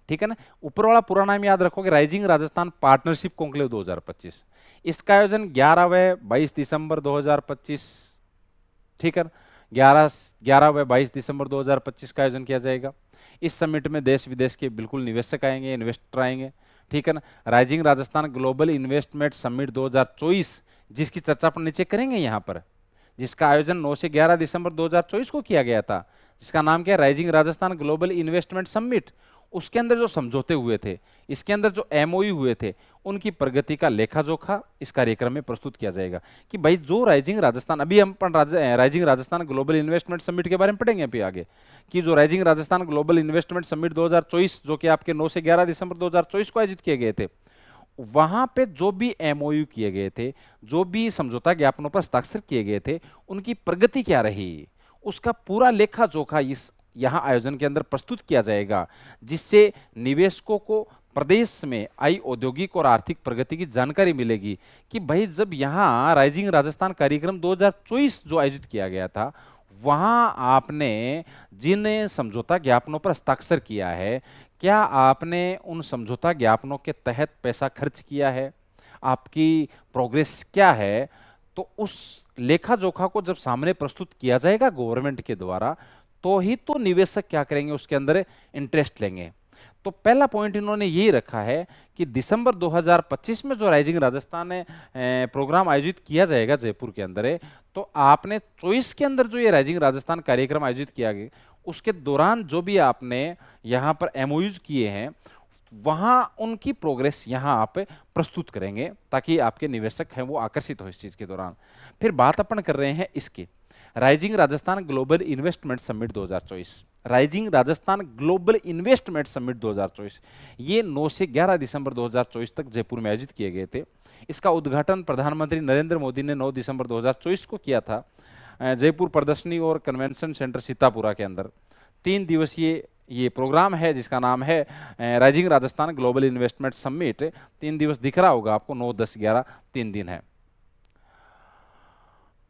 ठीक है ना। ऊपर वाला पूरा नाम याद रखोगे, राइजिंग राजस्थान पार्टनरशिप कॉन्क्लेव 2025। इसका आयोजन 11 व 22 दिसंबर 2025, ठीक है, 11 व 22 दिसंबर 2025 का आयोजन किया जाएगा। इस समिट में देश विदेश के बिल्कुल निवेशक आएंगे, इन्वेस्टर आएंगे, ठीक है ना। Rising Rajasthan global investment summit 2024, जिसकी चर्चा अपन नीचे करेंगे यहाँ पर, जिसका आयोजन 9 से 11 दिसंबर 2024 को किया गया था, जिसका नाम क्या है? Rising Rajasthan global investment summit. उसके अंदर जो समझौते हुए थे, इसके अंदर जो एमओयू हुए थे, उनकी प्रगति का लेखा जोखा इस कार्यक्रम में प्रस्तुत किया जाएगा। कि भाई जो राइजिंग राजस्थान, अभी हम rising Rajasthan global investment summit के बारे में पढ़ेंगे अभी आगे, कि जो rising Rajasthan global investment summit 2024 जो कि आपके 9 से 11 दिसंबर 2024 को आयोजित किए गए थे, वहां पे जो भी एमओयू किए गए थे, जो भी समझौता ज्ञापनों पर हस्ताक्षर किए गए थे, उनकी प्रगति क्या रही, उसका पूरा लेखा जोखा इस यहां आयोजन के अंदर प्रस्तुत किया जाएगा, जिससे निवेशकों को प्रदेश में आई औद्योगिक और आर्थिक प्रगति की जानकारी मिलेगी। कि भाई जब यहां राइजिंग राजस्थान कार्यक्रम 2024 जो आयोजित किया गया था, वहां आपने जिन समझौता ज्ञापनों पर हस्ताक्षर किया है, क्या आपने उन समझौता ज्ञापनों के तहत पैसा खर्च किया है, आपकी प्रोग्रेस क्या है। तो उस लेखा जोखा को जब सामने प्रस्तुत किया जाएगा गवर्नमेंट के द्वारा, तो ही तो निवेशक क्या करेंगे, उसके अंदर इंटरेस्ट लेंगे। तो पहला पॉइंट इन्होंने यही रखा है कि दिसंबर 2025 में जो राइजिंग राजस्थान प्रोग्राम आयोजित किया जाएगा जयपुर के अंदर, तो आपने चॉइस के अंदर जो ये राइजिंग राजस्थान कार्यक्रम आयोजित किया गया, उसके दौरान जो भी आपने यहाँ पर एमओयूज किए हैं, वहां उनकी प्रोग्रेस यहां आप प्रस्तुत करेंगे, ताकि आपके निवेशक हैं वो आकर्षित हो इस चीज के दौरान। फिर बात अपन कर रहे हैं इसकी, rising Rajasthan global investment summit 2024, rising Rajasthan global investment summit 2024, ये 9 से 11 दिसंबर 2024 तक जयपुर में आयोजित किए गए थे। इसका उद्घाटन प्रधानमंत्री नरेंद्र मोदी ने 9 दिसंबर 2024 को किया था जयपुर प्रदर्शनी और कन्वेंशन सेंटर सीतापुरा के अंदर। 3 दिवसीय ये प्रोग्राम है जिसका नाम है rising Rajasthan global investment summit. 3 दिवस दिख रहा होगा आपको, 9, 10, 11, 3 दिन है।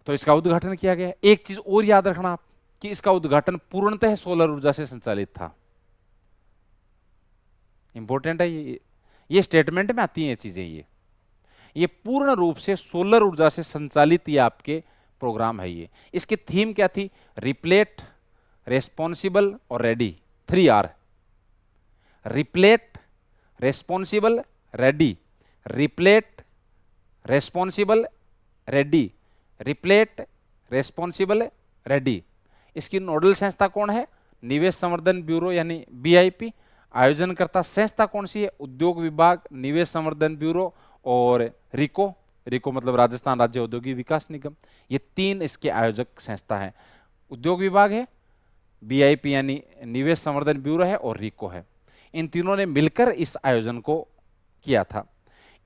तो इसका उद्घाटन किया गया। एक चीज और याद रखना आप कि इसका उद्घाटन पूर्णतः सोलर ऊर्जा से संचालित था। इंपॉर्टेंट है ये स्टेटमेंट में आती हैं ये चीजें। ये पूर्ण रूप से सोलर ऊर्जा से संचालित ये आपके प्रोग्राम है। ये इसकी थीम क्या थी? रिप्लेट, रेस्पॉन्सिबल और ready. 3R, repellent, responsible, ready. Repellent, responsible, ready. Repellent, responsible, ready. इसकी नोडल संस्था कौन है? निवेश संवर्धन ब्यूरो यानी BIP। आयोजनकर्ता संस्था कौन सी है? उद्योग विभाग, निवेश संवर्धन ब्यूरो और रिको। रिको मतलब राजस्थान राज्य औद्योगिक विकास निगम। ये 3 इसके आयोजक संस्था हैं। उद्योग विभाग है, BIP यानी निवेश संवर्धन ब्यूरो है और रिको है। इन तीनों ने मिलकर इस आयोजन को किया था।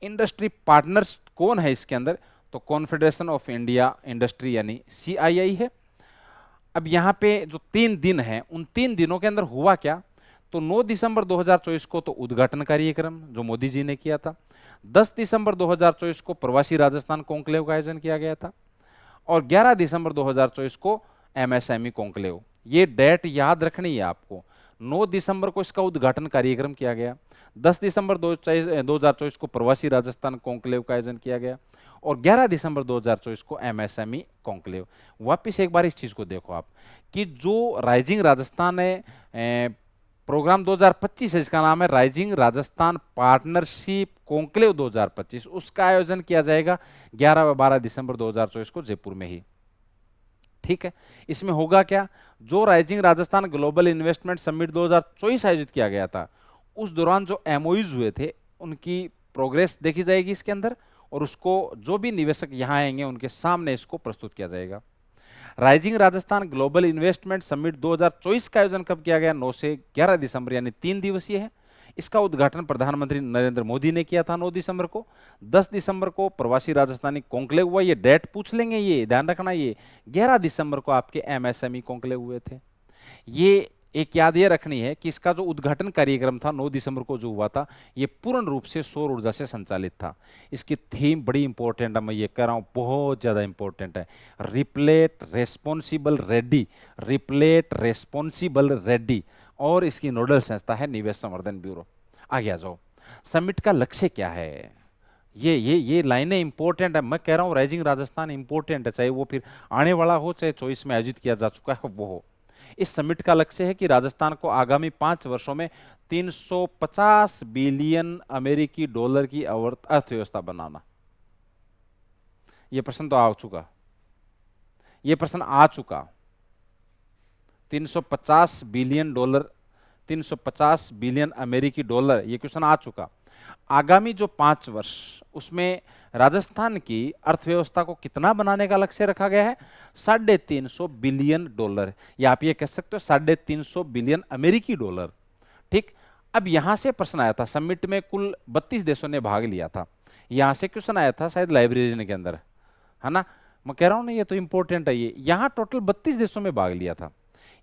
इंडस्ट्री पार्टनर्स कौन है इसके अंदर? तो कॉन्फेडरेशन ऑफ इंडिया इंडस्ट्री यानी CII है। अब यहाँ पे जो 3 दिन हैं, उन 3 दिनों के अंदर हुआ क्या? तो 9 दिसंबर 2024 को तो उद्घाटन कार्यक्रम जो मोदी जी ने किया था। 10 दिसंबर 2024 को प्रवासी राजस्थान कॉन्क्लेव का आयोजन किया गया था और 11 दिसंबर 2024 को MSME कॉन्क्लेव। ये डेट याद रखनी है आपको। 9 दिसंबर को इसका उद्घाटन कार्यक्रम किया गया, 10 दिसंबर 2024 को प्रवासी राजस्थान कॉन्क्लेव का आयोजन किया गया और 11 दिसंबर 2024 को MSME कॉन्क्लेव। वापिस एक बार इस चीज को देखो आप कि जो राइजिंग राजस्थान है प्रोग्राम 2025 है, इसका नाम है राइजिंग राजस्थान पार्टनरशिप कॉन्क्लेव 2025, उसका आयोजन किया जाएगा 11 व 12 दिसंबर 2024 को जयपुर में ही। ठीक है, इसमें होगा क्या? जो rising Rajasthan global investment summit 2024 आयोजित किया गया था, उस दौरान जो MOUs हुए थे उनकी प्रोग्रेस देखी जाएगी इसके अंदर और उसको जो भी निवेशक यहां आएंगे उनके सामने इसको प्रस्तुत किया जाएगा। Rising Rajasthan global investment summit 2024 का आयोजन कब किया गया? 9 से 11 दिसंबर यानी 3 दिवसीय है। इसका उद्घाटन प्रधानमंत्री नरेंद्र मोदी ने किया था 9 दिसंबर को। 10 दिसंबर को प्रवासी राजस्थानी कॉन्क्लेव हुआ, ये डेट पूछ लेंगे, ये ध्यान रखना। ये 11 दिसंबर को आपके MSME कॉन्क्लेव हुए थे। ये एक याद ये रखनी है कि इसका जो उद्घाटन कार्यक्रम था 9 दिसंबर को जो हुआ था, ये पूर्ण रूप से सौर ऊर्जा से संचालित था। इसकी थीम बड़ी इंपॉर्टेंट है, मैं ये कह रहा हूं, बहुत ज्यादा इंपॉर्टेंट है। Repellent, responsible, ready. Repellent, responsible, ready. और इसकी नोडल संस्था है निवेश संवर्धन ब्यूरो। आगे आ जाओ, समिट का लक्ष्य क्या है? ये लाइनें इंपॉर्टेंट है। मैं कह रहा हूं राइजिंग राजस्थान इंपॉर्टेंट है, चाहे वो फिर आने वाला हो चाहे 24 में आयोजित किया जा चुका है वो हो। इस समिट का लक्ष्य है कि राजस्थान को आगामी 5 वर्षों में 350 बिलियन अमेरिकी डॉलर की अर्थव्यवस्था बनाना। यह प्रश्न तो आ चुका, यह प्रश्न आ चुका। 350 बिलियन डॉलर, 350 बिलियन अमेरिकी डॉलर, यह क्वेश्चन आ चुका। आगामी जो 5 वर्ष, उसमें राजस्थान की अर्थव्यवस्था को कितना बनाने का लक्ष्य रखा गया है? 350 बिलियन डॉलर, या आप ये कह सकते हो 350 बिलियन अमेरिकी डॉलर। ठीक, अब यहां से प्रश्न आया था, समिट में कुल 32 देशों ने भाग लिया था। यहां से क्वेश्चन आया था शायद लाइब्रेरी के अंदर, है ना? मैं कह रहा हूं ना, ये तो इंपॉर्टेंट है। ये यहां टोटल 32 देशों में भाग लिया था।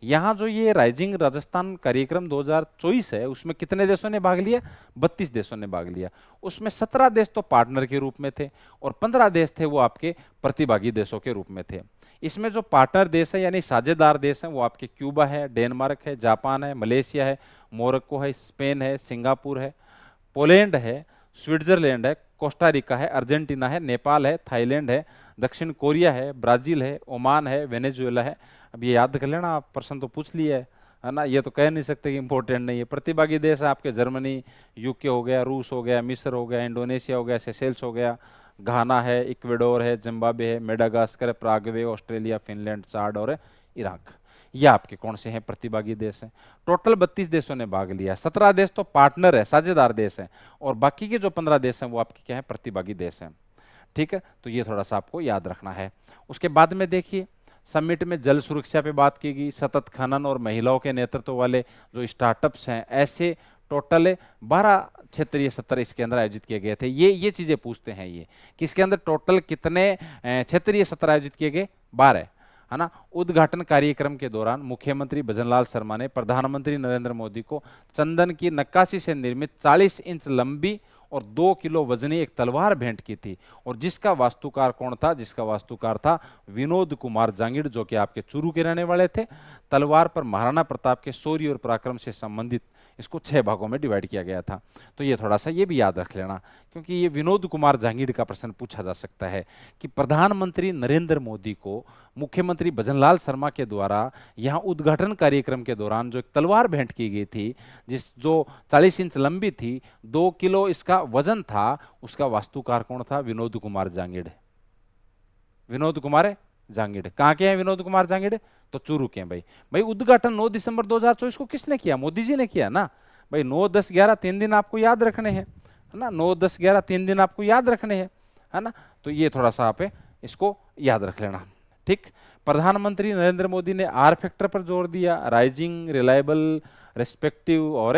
यहाँ जो ये राइजिंग राजस्थान कार्यक्रम 2024 है, उसमें कितने देशों ने भाग लिया? 32 देशों ने भाग लिया। उसमें 17 देश तो पार्टनर के रूप में थे और 15 देश थे वो आपके प्रतिभागी देशों के रूप में थे। इसमें जो पार्टनर देश है यानी साझेदार देश हैं वो आपके क्यूबा है, डेनमार्क है, जापान है, मलेशिया है, मोरक्को है, स्पेन है, सिंगापुर है, पोलैंड है, स्विट्जरलैंड है, कोस्टारिका है, अर्जेंटीना है, नेपाल है, थाईलैंड है, दक्षिण कोरिया है, ब्राजील है, ओमान है, वेनेजुएला है। अब ये याद कर लेना, आप प्रश्न तो पूछ लिया है ना, ये तो कह नहीं सकते कि इंपॉर्टेंट नहीं है। प्रतिभागी देश है आपके जर्मनी, यूके हो गया, रूस हो गया, मिस्र हो गया, इंडोनेशिया हो गया, सेशेल्स हो गया, घाना है, इक्वेडोर है, जिम्बाब्वे है, मेडागास्कर, प्रागवे, ऑस्ट्रेलिया, फिनलैंड, चाड और इराक। ये आपके कौन से हैं? प्रतिभागी देश हैं। टोटल 32 देशों ने भाग लिया। 17 देश तो पार्टनर है, साझेदार देश हैं, और बाकी के जो 15 देश हैं वो आपके क्या है? प्रतिभागी देश हैं। ठीक है, तो ये थोड़ा सा आपको याद रखना है। उसके बाद में देखिए, समिट में जल सुरक्षा पे बात की गई, सतत खनन और महिलाओं के नेतृत्व वाले जो स्टार्टअप्स हैं, ऐसे टोटल 12 क्षेत्रीय सत्र इसके अंदर आयोजित किए गए थे। ये चीजें पूछते हैं ये कि इसके अंदर टोटल कितने क्षेत्रीय सत्र आयोजित किए गए, 12, है ना। उद्घाटन कार्यक्रम के दौरान मुख्यमंत्री भजनलाल शर्मा ने प्रधानमंत्री नरेंद्र मोदी को चंदन की नक्काशी से निर्मित 40 इंच लंबी और 2 किलो वजनी एक तलवार भेंट की थी, और जिसका वास्तुकार कौन था, जिसका वास्तुकार था विनोद कुमार जांगिड़, जो कि आपके चूरू के रहने वाले थे। तलवार पर महाराणा प्रताप के शौर्य और पराक्रम से संबंधित इसको 6 भागों में डिवाइड किया गया था। तो ये थोड़ा सा ये भी याद रख लेना, क्योंकि ये विनोद कुमार जांगिड़ का प्रश्न पूछा जा सकता है कि प्रधानमंत्री नरेंद्र मोदी को मुख्यमंत्री भजनलाल शर्मा के द्वारा यहाँ उद्घाटन कार्यक्रम के दौरान जो एक तलवार भेंट की गई थी, जो 40 इंच लंबी थी, 2 किलो इसका वजन था, उसका वास्तुकार कौन था, विनोद कुमार जांगिड़। विनोद कुमार जांगिड़ कहाँ के हैं विनोद कुमार जांगिड़, तो चूरू के हैं भाई। उद्घाटन 9 दिसंबर 2024 को किसने किया, मोदी जी ने किया ना भाई। 9, 10, 11 3 दिन आपको याद रखने हैं, है ना। 9, 10, 11 3 दिन आपको याद रखने हैं, है ना। तो ये थोड़ा सा आप इसको याद रख लेना, ठीक। प्रधानमंत्री नरेंद्र मोदी ने आर फैक्टर पर जोर दिया, राइजिंग, रिलायबल, रेस्पेक्टिव और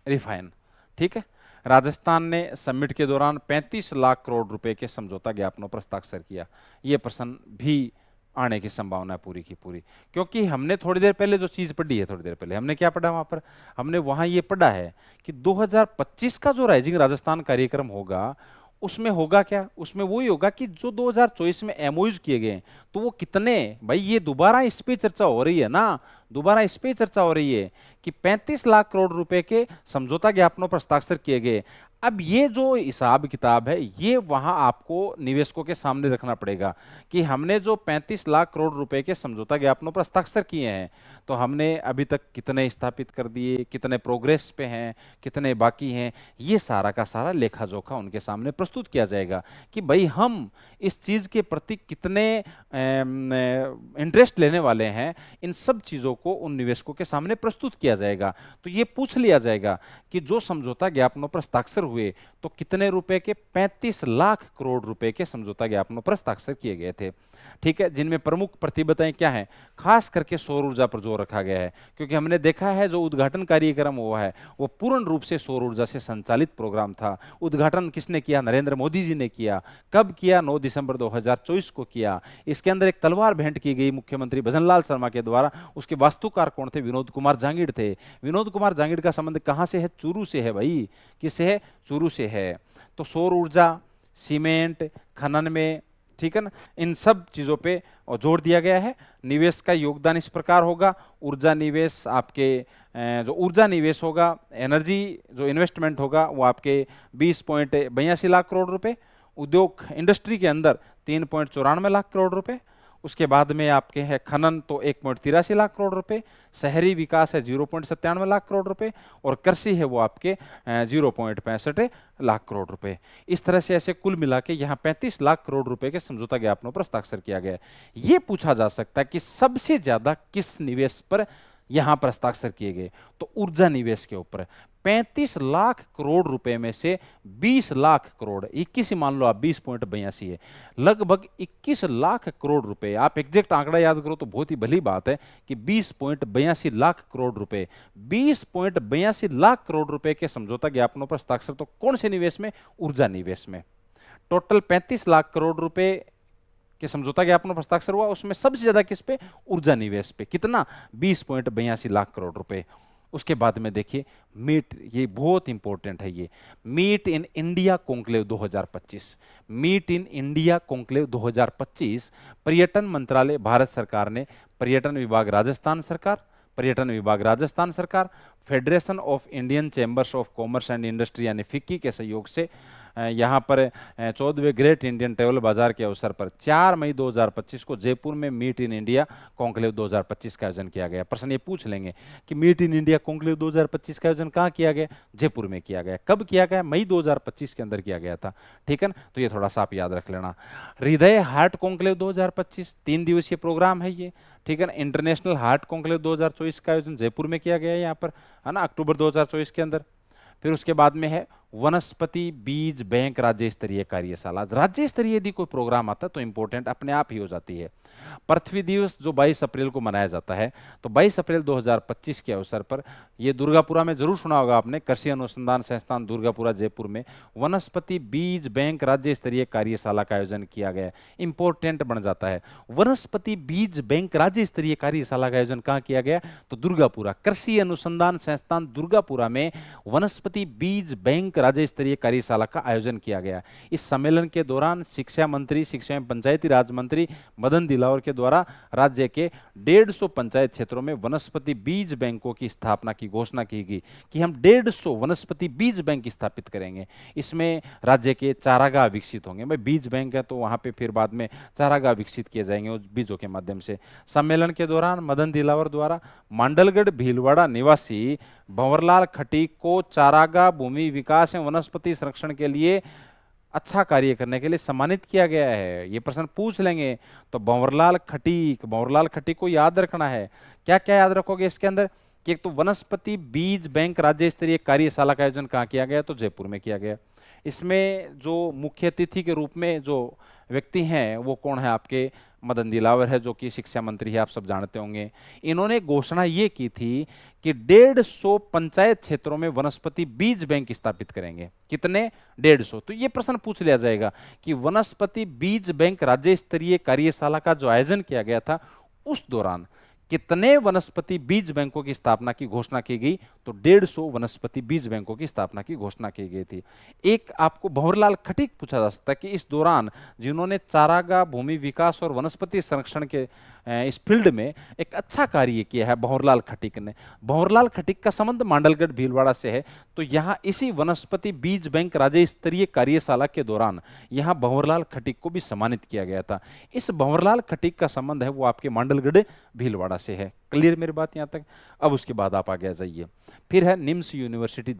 रिफाइन, ठीक है। राजस्थान ने समिट के दौरान 35 लाख करोड़ रुपए के समझौता ज्ञापनों पर हस्ताक्षर किया। यह प्रश्न भी आने की संभावना है पूरी की पूरी, क्योंकि हमने थोड़ी देर पहले जो चीज पढ़ी है, थोड़ी देर पहले हमने क्या पढ़ा वहां पर, हमने वहां ये पढ़ा है कि 2025 का जो राइजिंग राजस्थान कार्यक्रम होगा, उसमें होगा क्या, उसमें वही होगा कि जो 2024 में एमओयूज किए गए तो वो कितने, भाई ये दोबारा इस पे चर्चा हो रही है ना, दोबारा इस पे चर्चा हो रही है कि 35 लाख करोड़ रुपए के समझौता ज्ञापनों पर हस्ताक्षर किए गए। अब ये जो हिसाब किताब है, ये वहां आपको निवेशकों के सामने रखना पड़ेगा कि हमने जो 35 लाख करोड़ रुपए के समझौता ज्ञापनों पर हस्ताक्षर किए हैं, तो हमने अभी तक कितने स्थापित कर दिए, कितने प्रोग्रेस पे हैं, कितने बाकी हैं, ये सारा का सारा लेखा जोखा उनके सामने प्रस्तुत किया जाएगा कि भाई हम इस चीज के प्रति कितने इंटरेस्ट लेने वाले हैं। इन सब चीजों को उन निवेशकों के सामने प्रस्तुत किया जाएगा। तो ये पूछ लिया जाएगा कि जो समझौता ज्ञापनों पर हस्ताक्षर हुए तो कितने रुपए के, 35 लाख करोड़ रुपए के समझौता ज्ञापनों पर हस्ताक्षर किए गए थे, ठीक है। जिनमें प्रमुख प्रतिबद्धताएं क्या हैं, खास करके सौर ऊर्जा पर जोर रखा गया है, क्योंकि हमने देखा है जो उद्घाटन कार्यक्रम हुआ है वो पूर्ण रूप से सौर ऊर्जा से संचालित प्रोग्राम था। उद्घाटन किसने किया, नरेंद्र मोदी जी ने किया। कब किया, 9 दिसंबर 2024 को किया। इसके अंदर एक तलवार भेंट की गई मुख्यमंत्री भजनलाल शर्मा के द्वारा, उसके वास्तुकार कौन थे, विनोद कुमार जांगिड़ थे। विनोद कुमार जांगिड़ का संबंध कहां से है, चूरू से है भाई। किससे है, चूरू से है। तो सौर ऊर्जा, सीमेंट, खनन में, ठीक है ना, इन सब चीजों पे जोर दिया गया है। निवेश का योगदान इस प्रकार होगा, ऊर्जा निवेश आपके जो ऊर्जा निवेश होगा, एनर्जी जो इन्वेस्टमेंट होगा वो आपके 20.82 लाख करोड़ रुपए, उद्योग इंडस्ट्री के अंदर 3.94 लाख करोड़ रुपए, उसके बाद में आपके है खनन तो 1.83 लाख करोड़ रुपए, शहरी विकास है 0.97 लाख करोड़ रुपए, और कृषि है वो आपके 0.65 लाख करोड़ रुपए। इस तरह से ऐसे कुल मिला के यहाँ 35 लाख करोड़ रुपए के समझौता ज्ञापनों पर हस्ताक्षर किया गया है। ये पूछा जा सकता है कि सबसे ज्यादा किस निवेश पर यहां पर हस्ताक्षर किए गए, तो ऊर्जा निवेश के ऊपर 35 लाख करोड़ रुपए में से 20 लाख करोड़, 21 ही मान लो आप, 20.82 है, लगभग 21 लाख करोड़ रुपए। आप एग्जैक्ट आंकड़ा याद करो तो बहुत ही भली बात है कि 20.82 लाख करोड़ रुपए, 20.82 लाख करोड़ रुपए के समझौता ज्ञापनों पर हस्ताक्षर तो कौन से निवेश में, ऊर्जा निवेश में। टोटल 35 लाख करोड़ रुपए के समझौता ज्ञापनों पर हस्ताक्षर हुआ, उसमें सबसे ज्यादा किस पे, ऊर्जा निवेश पे। कितना, 20.82 लाख करोड़ रुपए। उसके बाद में देखिए मीट, ये बहुत इंपॉर्टेंट है, ये meet in India conclave 2025। Meet in India conclave 2025 पर्यटन मंत्रालय भारत सरकार ने पर्यटन विभाग राजस्थान सरकार, पर्यटन विभाग राजस्थान सरकार, federation of Indian chambers of commerce and industry यानी फिक्की के सहयोग से यहाँ पर 14वें ग्रेट इंडियन ट्रैवल बाजार के अवसर पर 4 मई 2025 को जयपुर में मीट इन इंडिया कॉन्क्लेव 2025 का आयोजन किया गया। प्रश्न ये पूछ लेंगे कि मीट इन इंडिया कॉन्क्लेव 2025 का आयोजन कहाँ किया गया, जयपुर में किया गया। कब किया गया, मई 2025 के अंदर किया गया था, ठीक है ना। तो ये थोड़ा सा आप याद रख लेना। हृदय हार्ट कॉन्क्लेव 2025 3 दिवसीय प्रोग्राम है ये, ठीक है ना। इंटरनेशनल हार्ट कॉन्क्लेव 2024 का आयोजन जयपुर में किया गया है यहाँ पर, है ना, अक्टूबर 2024 के अंदर। फिर उसके बाद में है वनस्पति बीज बैंक राज्य स्तरीय कार्यशाला। राज्य स्तरीय यदि कोई प्रोग्राम आता है तो इंपॉर्टेंट अपने आप ही हो जाती है। पृथ्वी दिवस जो 22 अप्रैल को मनाया जाता है, तो 22 अप्रैल 2025 के अवसर पर ये दुर्गापुरा में जरूर सुना होगा आपने, कृषि अनुसंधान संस्थान दुर्गापुरा जयपुर में वनस्पति बीज बैंक राज्य स्तरीय कार्यशाला का आयोजन किया गया। इंपॉर्टेंट बन जाता है। वनस्पति बीज बैंक राज्य स्तरीय कार्यशाला का आयोजन कहाँ किया गया? तो दुर्गापुरा कृषि अनुसंधान संस्थान दुर्गापुरा में वनस्पति बीज बैंक राज्य स्तरीय कार्यशाला का आयोजन किया गया। इस सम्मेलन के दौरान शिक्षा मंत्री, शिक्षा एवं पंचायती राज मंत्री मदन दिलावर के द्वारा राज्य के 150 पंचायत क्षेत्रों में वनस्पति बीज बैंकों की स्थापना की घोषणा की गई कि हम 150 वनस्पति बीज बैंक स्थापित करेंगे। इसमें राज्य के चारागाह विकसित होंगे। भाई बीज बैंक है तो वहां पे फिर बाद में चारागाह विकसित किए जाएंगे उस बीजों के माध्यम से। सम्मेलन के दौरान मदन दिलावर द्वारा मांडलगढ़ भीलवाड़ा निवासी भंवरलाल खटीक को चारागाह भूमि विकास एवं वनस्पति संरक्षण के लिए अच्छा कार्य करने के लिए सम्मानित किया गया है। ये प्रश्न पूछ लेंगे तो भंवरलाल खटीक को याद रखना है। क्या क्या याद रखोगे इसके अंदर? कि एक तो वनस्पति बीज बैंक राज्य स्तरीय कार्यशाला का आयोजन कहाँ किया गया? तो जयपुर में किया गया। इसमें जो मुख्य अतिथि के रूप में जो व्यक्ति हैं वो कौन है? आपके मदन दिलावर है, जो कि शिक्षा मंत्री है, आप सब जानते होंगे। इन्होंने घोषणा ये की थी कि 150 पंचायत क्षेत्रों में वनस्पति बीज बैंक स्थापित करेंगे। कितने? 150। तो ये प्रश्न पूछ लिया जाएगा कि वनस्पति बीज बैंक राज्य स्तरीय कार्यशाला का जो आयोजन किया गया था उस दौरान कितने वनस्पति बीज बैंकों की स्थापना की घोषणा की गई? तो 150 वनस्पति बीज बैंकों की स्थापना की घोषणा की गई थी। एक आपको भंवरलाल खटीक पूछा जा सकता है कि इस दौरान जिन्होंने चारागाह भूमि विकास और वनस्पति संरक्षण के इस फील्ड में एक अच्छा कार्य किया है भंवरलाल खटीक ने। भंवरलाल खटीक का संबंध मांडलगढ़ भीलवाड़ा से है, तो यहाँ इसी वनस्पति बीज बैंक राज्य स्तरीय कार्यशाला के दौरान यहाँ भंवरलाल खटीक को भी सम्मानित किया गया था। इस भंवरलाल खटीक का संबंध है वो आपके मांडलगढ़ भीलवाड़ा से है। क्लियर मेरी बात यहाँ तक? अब उसके बाद आप आगे आ जाइए। फिर है निम्स यूनिवर्सिटी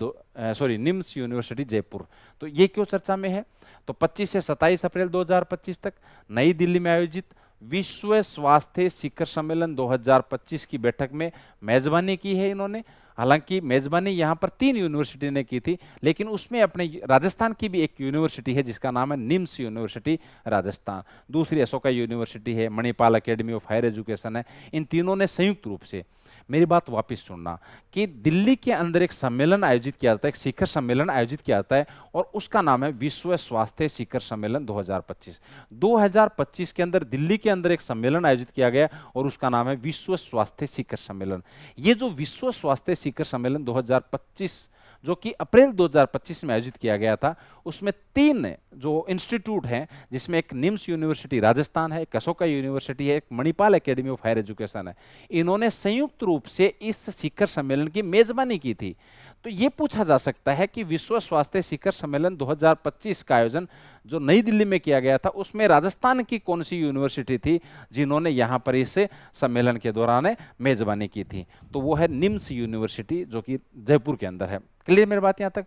जयपुर। तो ये क्यों चर्चा में है? तो 25 से 27 अप्रैल 2025 तक नई दिल्ली में आयोजित विश्व स्वास्थ्य शिखर सम्मेलन 2025 की बैठक में मेजबानी की है इन्होंने। हालांकि मेजबानी यहाँ पर 3 यूनिवर्सिटी ने की थी, लेकिन उसमें अपने राजस्थान की भी एक यूनिवर्सिटी है जिसका नाम है निम्स यूनिवर्सिटी राजस्थान। दूसरी अशोका यूनिवर्सिटी है, Manipal Academy of Higher Education है। इन तीनों ने संयुक्त रूप से, मेरी बात वापस सुनना, कि दिल्ली के अंदर एक सम्मेलन आयोजित किया जाता है, एक शिखर सम्मेलन आयोजित किया जाता है और उसका नाम है विश्व स्वास्थ्य शिखर सम्मेलन 2025। 2025 के अंदर दिल्ली के अंदर एक सम्मेलन आयोजित किया गया और उसका नाम है विश्व स्वास्थ्य शिखर सम्मेलन। ये जो विश्व स्वास्थ्य शिखर सम्मेलन 2025 जो कि अप्रैल 2025 में आयोजित किया गया था, उसमें 3 जो इंस्टीट्यूट हैं, जिसमें एक निम्स यूनिवर्सिटी राजस्थान है, एक अशोका यूनिवर्सिटी है, एक Manipal Academy of Higher Education है, इन्होंने संयुक्त रूप से इस शिखर सम्मेलन की मेजबानी की थी। तो ये पूछा जा सकता है कि विश्व स्वास्थ्य शिखर सम्मेलन 2025 का आयोजन जो नई दिल्ली में किया गया था उसमें राजस्थान की कौन सी यूनिवर्सिटी थी जिन्होंने यहाँ पर इस सम्मेलन के दौरान मेजबानी की थी? तो वो है निम्स यूनिवर्सिटी जो कि जयपुर के अंदर है। क्लियर मेरी बात यहाँ तक?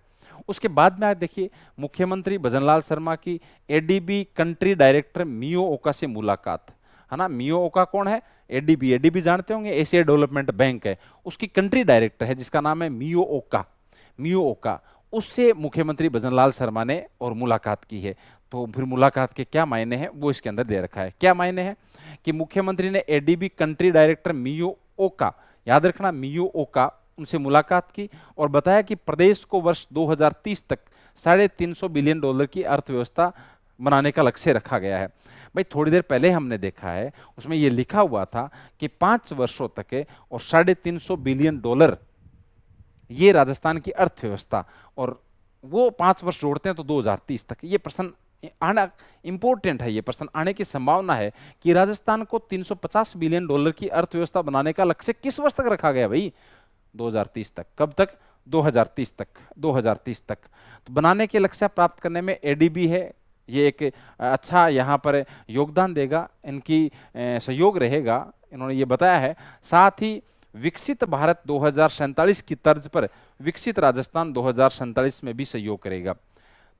उसके बाद में आप देखिए मुख्यमंत्री भजनलाल शर्मा की एडीबी कंट्री डायरेक्टर मियो ओका से मुलाकात, है ना। मियो ओका कौन है? एडीबी जानते होंगे, एशिया डेवलपमेंट बैंक है, उसकी कंट्री डायरेक्टर है जिसका नाम है मियो ओका। उससे मुख्यमंत्री भजनलाल शर्मा ने और मुलाकात की है। तो फिर मुलाकात के क्या मायने हैं वो इसके अंदर दे रखा है। क्या मायने हैं? कि मुख्यमंत्री ने एडीबी कंट्री डायरेक्टर मियो ओका, याद रखना मियो ओका, उनसे मुलाकात की और बताया कि प्रदेश को वर्ष 2030 तक $350 बिलियन की अर्थव्यवस्था बनाने का लक्ष्य रखा गया है। भाई थोड़ी देर पहले हमने देखा है उसमें यह लिखा हुआ था कि 5 वर्षों तक है और $350 बिलियन ये राजस्थान की अर्थव्यवस्था, और वो 5 वर्ष जोड़ते हैं तो 2030 तक। ये प्रश्न आना इंपॉर्टेंट है, ये प्रश्न आने की संभावना है कि राजस्थान को $350 बिलियन की अर्थव्यवस्था बनाने का लक्ष्य किस वर्ष तक रखा गया? भाई 2030 तक। कब तक? 2030 तक। तो बनाने के लक्ष्य प्राप्त करने में एडीबी है, ये एक अच्छा यहाँ पर योगदान देगा, इनकी सहयोग रहेगा, इन्होंने ये बताया है। साथ ही विकसित भारत 2047 की तर्ज पर विकसित राजस्थान 2047 में भी सहयोग करेगा।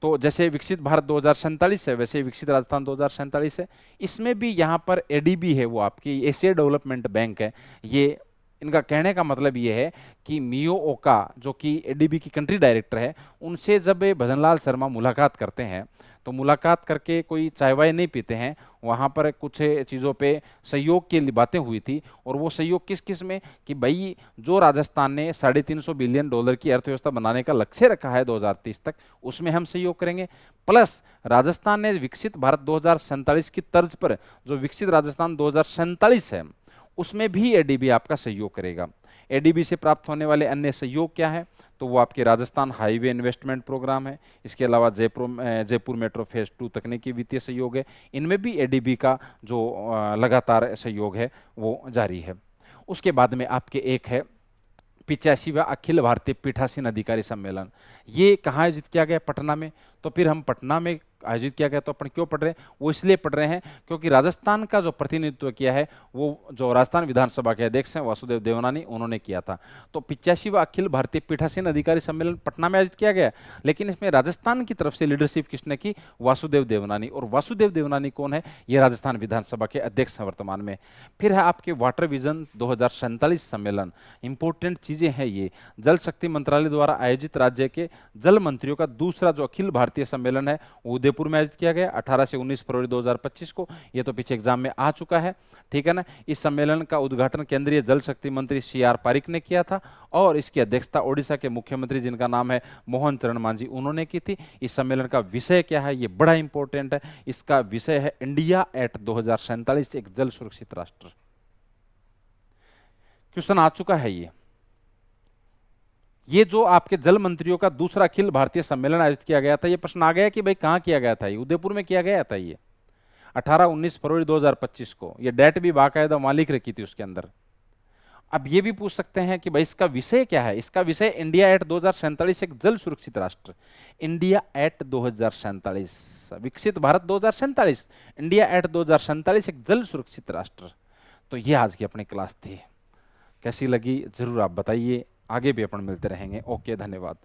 तो जैसे विकसित भारत 2047 है वैसे विकसित राजस्थान 2047 है। इसमें भी यहाँ पर एडीबी है, वो आपकी एशिया डेवलपमेंट बैंक है, ये इनका कहने का मतलब ये है कि मियो ओका जो कि एडीबी की कंट्री डायरेक्टर है, उनसे जब भजनलाल शर्मा मुलाकात करते हैं तो मुलाकात करके कोई चाय वाय नहीं पीते हैं, वहाँ पर कुछ चीज़ों पे सहयोग की बातें हुई थी। और वो सहयोग किस किस में, कि भाई जो राजस्थान ने $350 बिलियन की अर्थव्यवस्था बनाने का लक्ष्य रखा है 2030 तक, उसमें हम सहयोग करेंगे। प्लस राजस्थान ने विकसित भारत 2047 की तर्ज पर जो विकसित राजस्थान 2047 है, उसमें भी एडीबी आपका सहयोग करेगा। एडीबी से प्राप्त होने वाले अन्य सहयोग क्या है, तो वो आपके राजस्थान हाईवे इन्वेस्टमेंट प्रोग्राम है, इसके अलावा जयपुर मेट्रो फेज 2 तकनीकी वित्तीय सहयोग है। इनमें भी एडीबी का जो लगातार सहयोग है वो जारी है। उसके बाद में आपके एक है 85वां अखिल भारतीय पीठासीन अधिकारी सम्मेलन। ये कहाँ आयोजित किया गया? पटना में। तो फिर हम पटना में आयोजित किया गया तो अपन क्यों पढ़ रहे हैं? वो इसलिए पढ़ रहे हैं क्योंकि राजस्थान का जो प्रतिनिधित्व किया है वो जो राजस्थान विधानसभा के अध्यक्ष हैं वासुदेव देवनानी, उन्होंने किया था। तो 85वां अखिल भारतीय पीठासीन अधिकारी सम्मेलन पटना में आयोजित किया गया, लेकिन इसमें राजस्थान की तरफ से लीडरशिप किसने की? वासुदेव देवनानी। और वासुदेव देवनानी कौन है? ये राजस्थान विधानसभा के अध्यक्ष हैं वर्तमान में। फिर है आपके वाटर विजन 2047 सम्मेलन। इंपॉर्टेंट चीजें हैं ये। जल शक्ति मंत्रालय द्वारा आयोजित राज्य के जल मंत्रियों का दूसरा जो अखिल भारतीय सम्मेलन है वो उदयपुर में आयोजित किया गया 18 से 19 फरवरी 2025 को। ये तो पीछे एग्जाम में आ चुका है, ठीक है ना। इस सम्मेलन का उद्घाटन केंद्रीय जल शक्ति मंत्री CR पारिक ने किया था और इसकी अध्यक्षता ओडिशा के मुख्यमंत्री जिनका नाम है मोहन चरण मांझी, उन्होंने की थी। इस सम्मेलन का विषय क्या है? ये बड़ा इंपॉर्टेंट है। इसका विषय है इंडिया एट 2047, एक जल सुरक्षित राष्ट्र। क्वेश्चन आ चुका है ये जो आपके जल मंत्रियों का दूसरा अखिल भारतीय सम्मेलन आयोजित किया गया था, ये प्रश्न आ गया कि भाई कहां किया गया था? ये उदयपुर में किया गया था। ये 18-19 फरवरी 2025 को, ये डेट भी बाकायदा वहां लिख रखी थी उसके अंदर। अब ये भी पूछ सकते हैं कि भाई इसका विषय क्या है? इसका विषय इंडिया एट 2047, एक जल सुरक्षित राष्ट्र। इंडिया एट 2047, विकसित भारत 2047, इंडिया एट 2047, एक जल सुरक्षित राष्ट्र। तो ये आज की अपनी क्लास थी। कैसी लगी जरूर आप बताइए। आगे भी अपन मिलते रहेंगे। ओके, धन्यवाद।